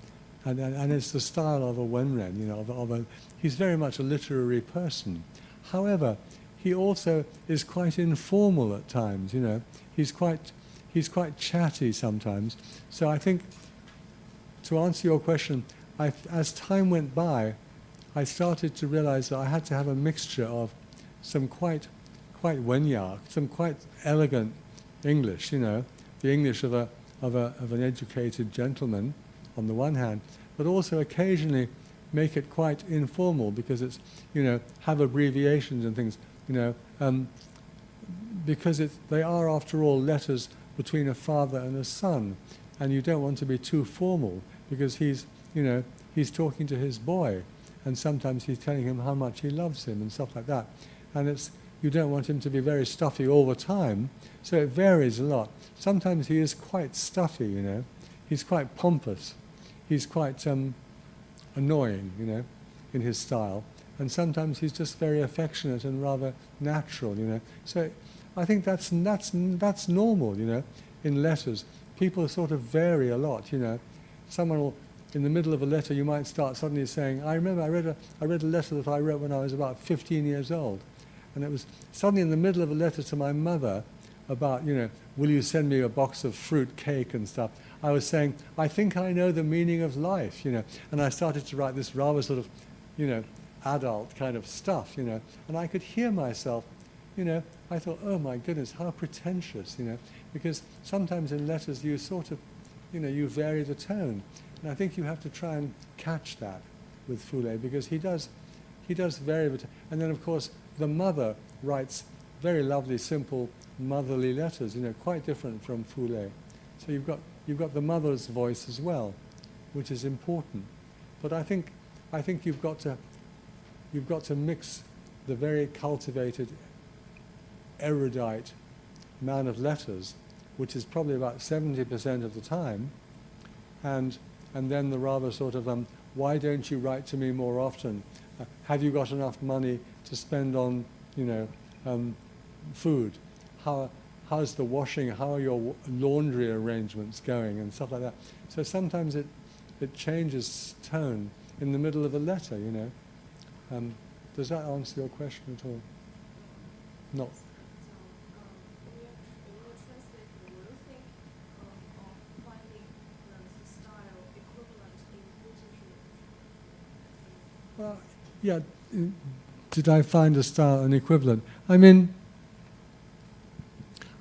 and it's the style of a Wenren, you know, he's very much a literary person. However, he also is quite informal at times, you know. He's quite chatty sometimes. So I think, to answer your question, as time went by, I started to realize that I had to have a mixture of some quite Wenyak, some quite elegant English, you know, the English of an educated gentleman on the one hand, but also occasionally make it quite informal because it's, you know, have abbreviations and things, you know, because they are after all letters between a father and a son, and you don't want to be too formal because he's talking to his boy, and sometimes he's telling him how much he loves him and stuff like that, and you don't want him to be very stuffy all the time, so it varies a lot. Sometimes he is quite stuffy, you know, he's quite pompous, he's quite annoying, you know, in his style, and sometimes he's just very affectionate and rather natural, you know. So I think that's normal, you know, in letters. People sort of vary a lot, you know. Someone will, in the middle of a letter, you might start suddenly saying, I remember I read a letter that I wrote when I was about 15 years old, and it was suddenly in the middle of a letter to my mother about, you know, will you send me a box of fruit cake and stuff. I was saying, I think I know the meaning of life, you know, and I started to write this rather sort of, you know, adult kind of stuff, you know, and I could hear myself, you know, I thought, oh my goodness, how pretentious, you know, because sometimes in letters you sort of, you know, you vary the tone, and I think you have to try and catch that with Fu Lei because he does vary the tone. And then of course the mother writes very lovely, simple, motherly letters, you know, quite different from Fu Lei. So you've got the mother's voice as well, which is important. But I think you've got to mix the very cultivated, erudite man of letters, which is probably about 70% of the time, and then the rather sort of, why don't you write to me more often? Have you got enough money to spend on, food? How's the washing? How are your laundry arrangements going, and stuff like that? So sometimes it changes tone in the middle of a letter, Does that answer your question at all? Not. Well, yeah. Did I find a style and equivalent? I mean,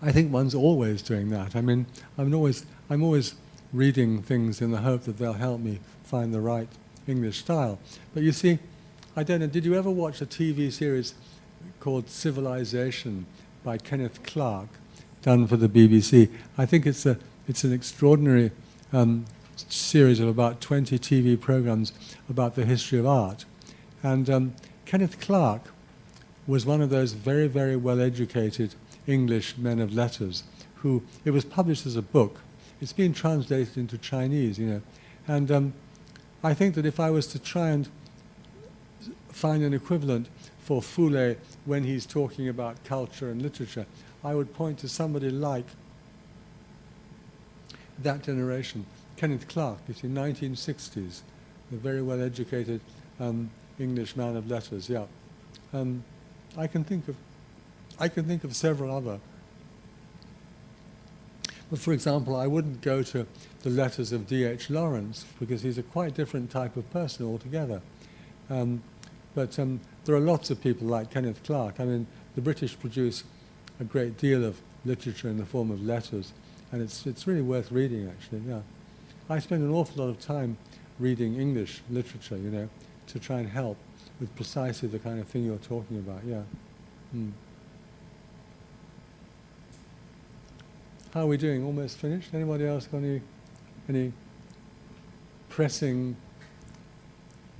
I think one's always doing that. I mean, I'm always reading things in the hope that they'll help me find the right English style. But you see, I don't know, did you ever watch a TV series called Civilization by Kenneth Clark, done for the BBC? I think it's an extraordinary series of about 20 TV programs about the history of art. And Kenneth Clark was one of those very, very well-educated English men of letters who, it was published as a book. It's been translated into Chinese, And I think that if I was to try and find an equivalent for Fulé when he's talking about culture and literature, I would point to somebody like that generation. Kenneth Clark, you see, 1960s, a very well-educated English man of letters, yeah. I can think of several other. But for example, I wouldn't go to the letters of D.H. Lawrence because he's a quite different type of person altogether. But there are lots of people like Kenneth Clark. I mean, the British produce a great deal of literature in the form of letters, and it's really worth reading, actually, yeah. I spend an awful lot of time reading English literature, to try and help with precisely the kind of thing you're talking about, yeah. How are we doing? Almost finished? Anybody else got any pressing,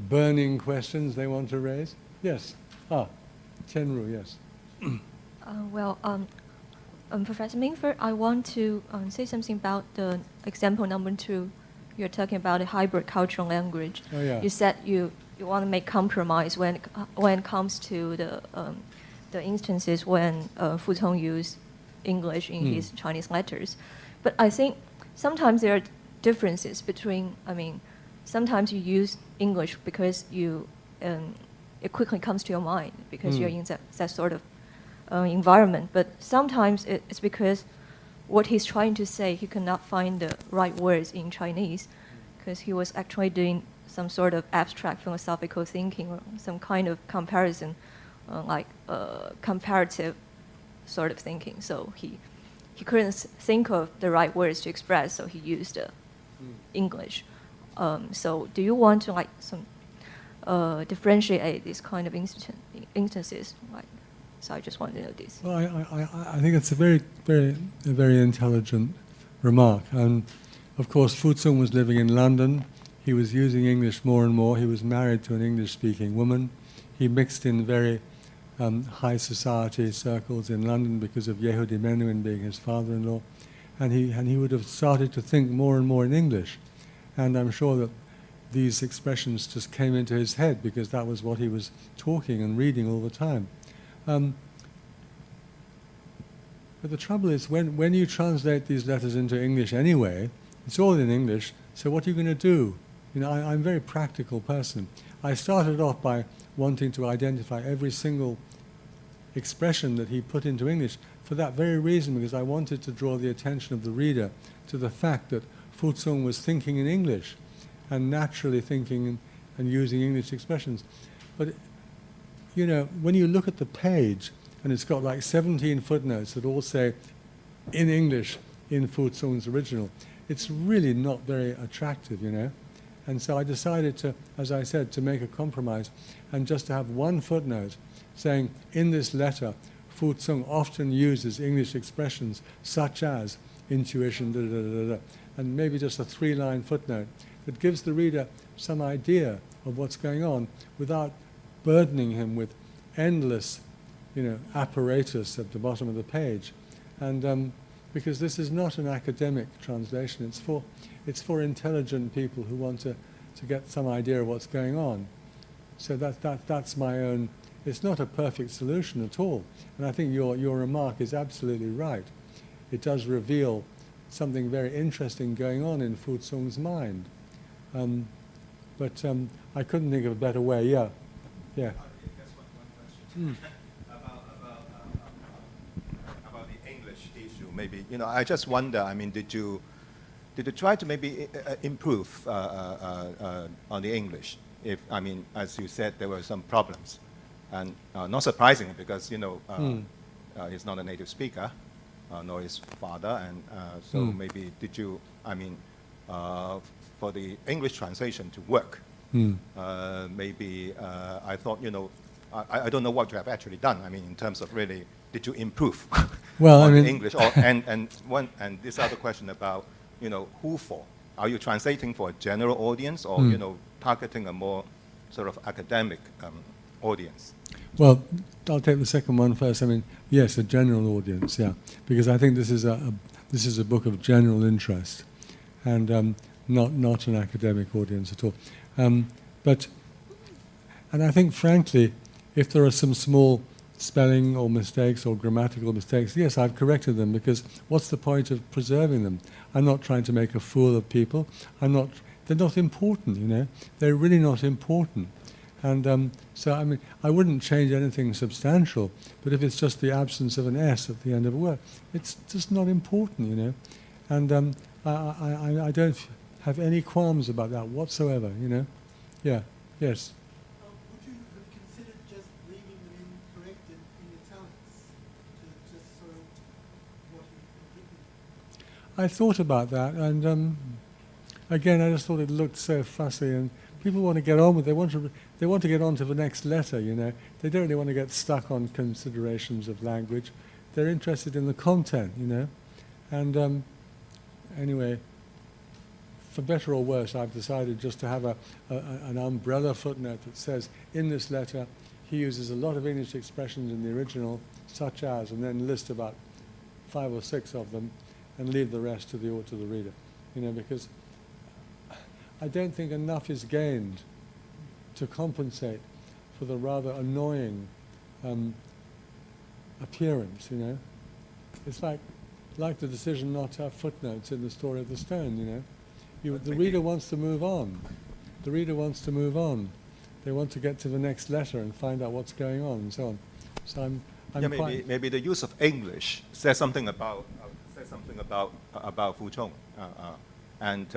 burning questions they want to raise? Yes. Chenru, yes. Professor Minford, I want to say something about the example number 2. You're talking about a hybrid cultural language. Oh, yeah. You said you want to make compromise when it comes to the instances when Fu Cong used English in his Chinese letters. But I think sometimes there are differences between, sometimes you use English because it quickly comes to your mind because you're in that sort of environment. But sometimes it's because what he's trying to say, he cannot find the right words in Chinese because he was actually doing some sort of abstract philosophical thinking or some kind of comparison, like comparative sort of thinking. So he couldn't think of the right words to express, so he used English. So do you want to differentiate these kind of instances? So I just want to know this. Well, I think it's a very intelligent remark. And of course, Fu Cong was living in London. He was using English more and more. He was married to an English-speaking woman. He mixed in very high society circles in London because of Yehudi Menuhin being his father-in-law. And he would have started to think more and more in English. And I'm sure that these expressions just came into his head because that was what he was talking and reading all the time. But the trouble is, when you translate these letters into English anyway, it's all in English, so what are you going to do? I'm a very practical person. I started off by wanting to identify every single expression that he put into English for that very reason, because I wanted to draw the attention of the reader to the fact that Fu Cong was thinking in English and naturally thinking and using English expressions. But when you look at the page, and it's got like 17 footnotes that all say in English in Fu Cong's original, it's really not very attractive, And so I decided to, as I said, to make a compromise and just to have one footnote saying, in this letter, Fu Cong often uses English expressions such as intuition, and maybe just a 3-line footnote that gives the reader some idea of what's going on without burdening him with endless, apparatus at the bottom of the page. And because this is not an academic translation, it's for intelligent people who want to get some idea of what's going on. So that's my own. It's not a perfect solution at all. And I think your remark is absolutely right. It does reveal something very interesting going on in Fu Tsung's mind. But I couldn't think of a better way. Yeah. Just one question. About the English issue, maybe. I just wonder. I mean, did you try to maybe improve on the English? As you said, there were some problems, and not surprisingly, because he's not a native speaker, nor his father, and so maybe did you? For the English translation to work, maybe I thought I don't know what you have actually done. In terms of really, did you improve on English? And this other question about who for? Are you translating for a general audience, or targeting a more sort of academic audience? Well, I'll take the second one first. Yes, a general audience. Yeah, because I think this is a book of general interest, and not an academic audience at all. And I think, frankly, if there are some small spelling or mistakes or grammatical mistakes, yes, I've corrected them, because what's the point of preserving them? I'm not trying to make a fool of people. They're not important, They're really not important. And so, I wouldn't change anything substantial, but if it's just the absence of an S at the end of a word, it's just not important, And I don't have any qualms about that whatsoever, Yeah, yes. Would you have considered just leaving them incorrected in italics to just sort of what you've written? I thought about that, and again, I just thought it looked so fussy, and people want to get on with it. They want to get on to the next letter, They don't really want to get stuck on considerations of language. They're interested in the content, And anyway, for better or worse, I've decided just to have an umbrella footnote that says, in this letter, he uses a lot of English expressions in the original, such as, and then list about 5 or 6 of them, and leave the rest to the reader. Because I don't think enough is gained to compensate for the rather annoying appearance, It's like the decision not to have footnotes in the story of the stone, The reader wants to move on. The reader wants to move on. They want to get to the next letter and find out what's going on and so on. So I'm maybe the use of English says something about Fu Chong, and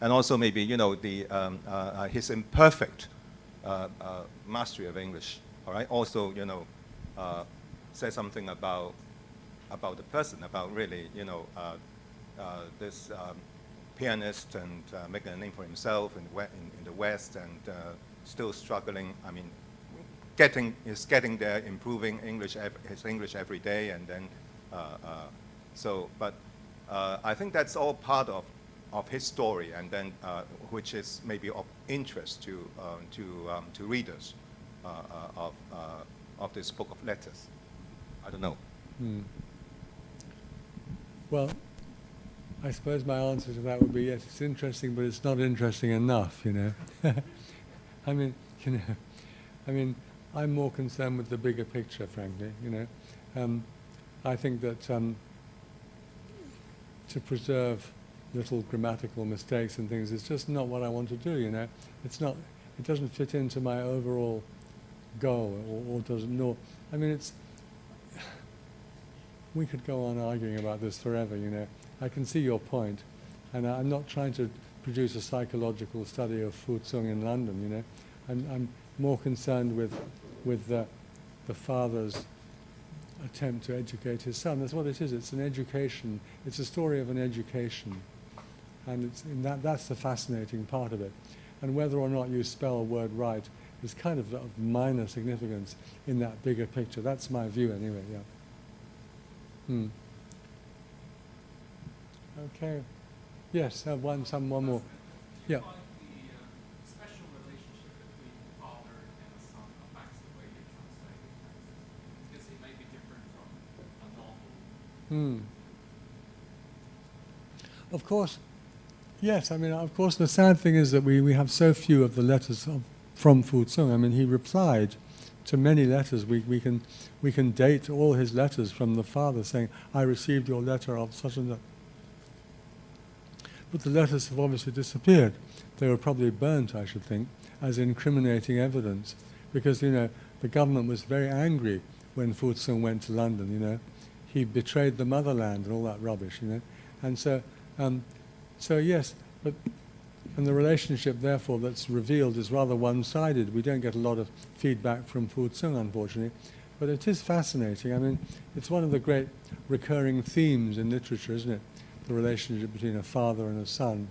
also maybe his imperfect mastery of English. All right. Also says something about the person, about really this. Pianist and making a name for himself in the West, and still struggling. Is getting there, improving his English every day, and then But I think that's all part of his story, and then which is maybe of interest to readers of this book of letters. I don't know. Well, I suppose my answer to that would be yes, it's interesting, but it's not interesting enough, I'm more concerned with the bigger picture, frankly, I think that to preserve little grammatical mistakes and things is just not what I want to do, It's not, it doesn't fit into my overall goal, or doesn't, nor, we could go on arguing about this forever, I can see your point, and I'm not trying to produce a psychological study of Fu Tsung in London, I'm more concerned with the father's attempt to educate his son. That's what it is. It's an education. It's a story of an education, and that's the fascinating part of it. And whether or not you spell a word right is kind of minor significance in that bigger picture. That's my view, anyway. Yeah. Okay. Yes, one more. Yeah. Of course, yes. I mean, of course, the sad thing is that we have so few of the letters from Fu Tsung. I mean, he replied to many letters. We can date all his letters from the father saying, "I received your letter of such and such." But the letters have obviously disappeared. They were probably burnt, I should think, as incriminating evidence, because the government was very angry when Fu Tsung went to London. He betrayed the motherland and all that rubbish. And so yes, and the relationship therefore that's revealed is rather one-sided. We don't get a lot of feedback from Fu Tsung, unfortunately, but it is fascinating. I mean, it's one of the great recurring themes in literature, isn't it? The relationship between a father and a son,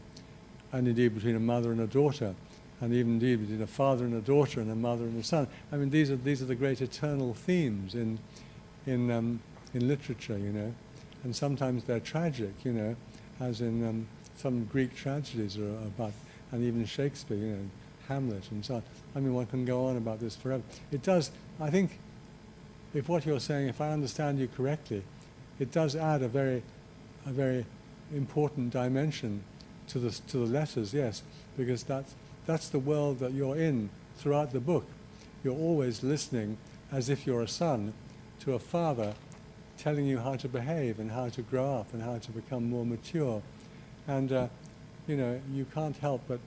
and indeed between a mother and a daughter, and even indeed between a father and a daughter and a mother and a son. I mean, these are the great eternal themes in literature, and sometimes they're tragic, as in some Greek tragedies are about, and even Shakespeare, Hamlet and so on. I mean, one can go on about this forever. It does, I think, if what you're saying, if I understand you correctly, it does add a very important dimension to the letters, yes, because that's the world that you're in throughout the book. You're always listening as if you're a son to a father telling you how to behave and how to grow up and how to become more mature. And, you can't help but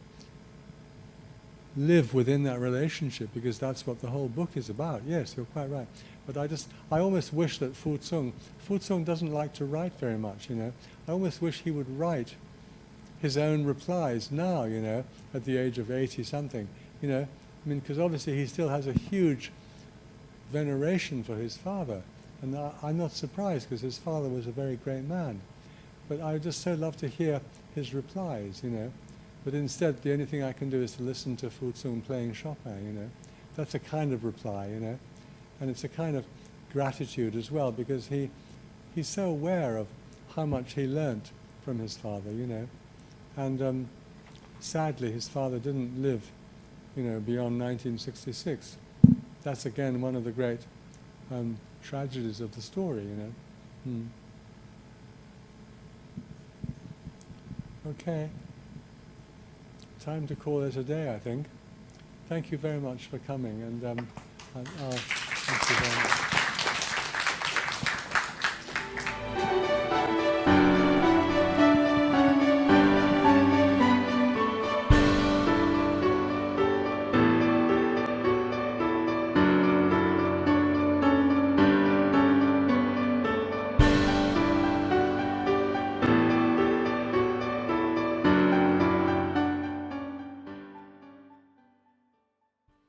live within that relationship, because that's what the whole book is about. Yes, you're quite right. But I almost wish that Fu Tsung doesn't like to write very much, I almost wish he would write his own replies now, at the age of 80-something, I mean, because obviously he still has a huge veneration for his father. And I'm not surprised, because his father was a very great man. But I would just so love to hear his replies, But instead, the only thing I can do is to listen to Fu Tsung playing Chopin, That's a kind of reply, And it's a kind of gratitude as well, because he's so aware of how much he learnt from his father, And sadly, his father didn't live, beyond 1966. That's again one of the great tragedies of the story, Okay. Time to call it a day, I think. Thank you very much for coming, and thank you very much.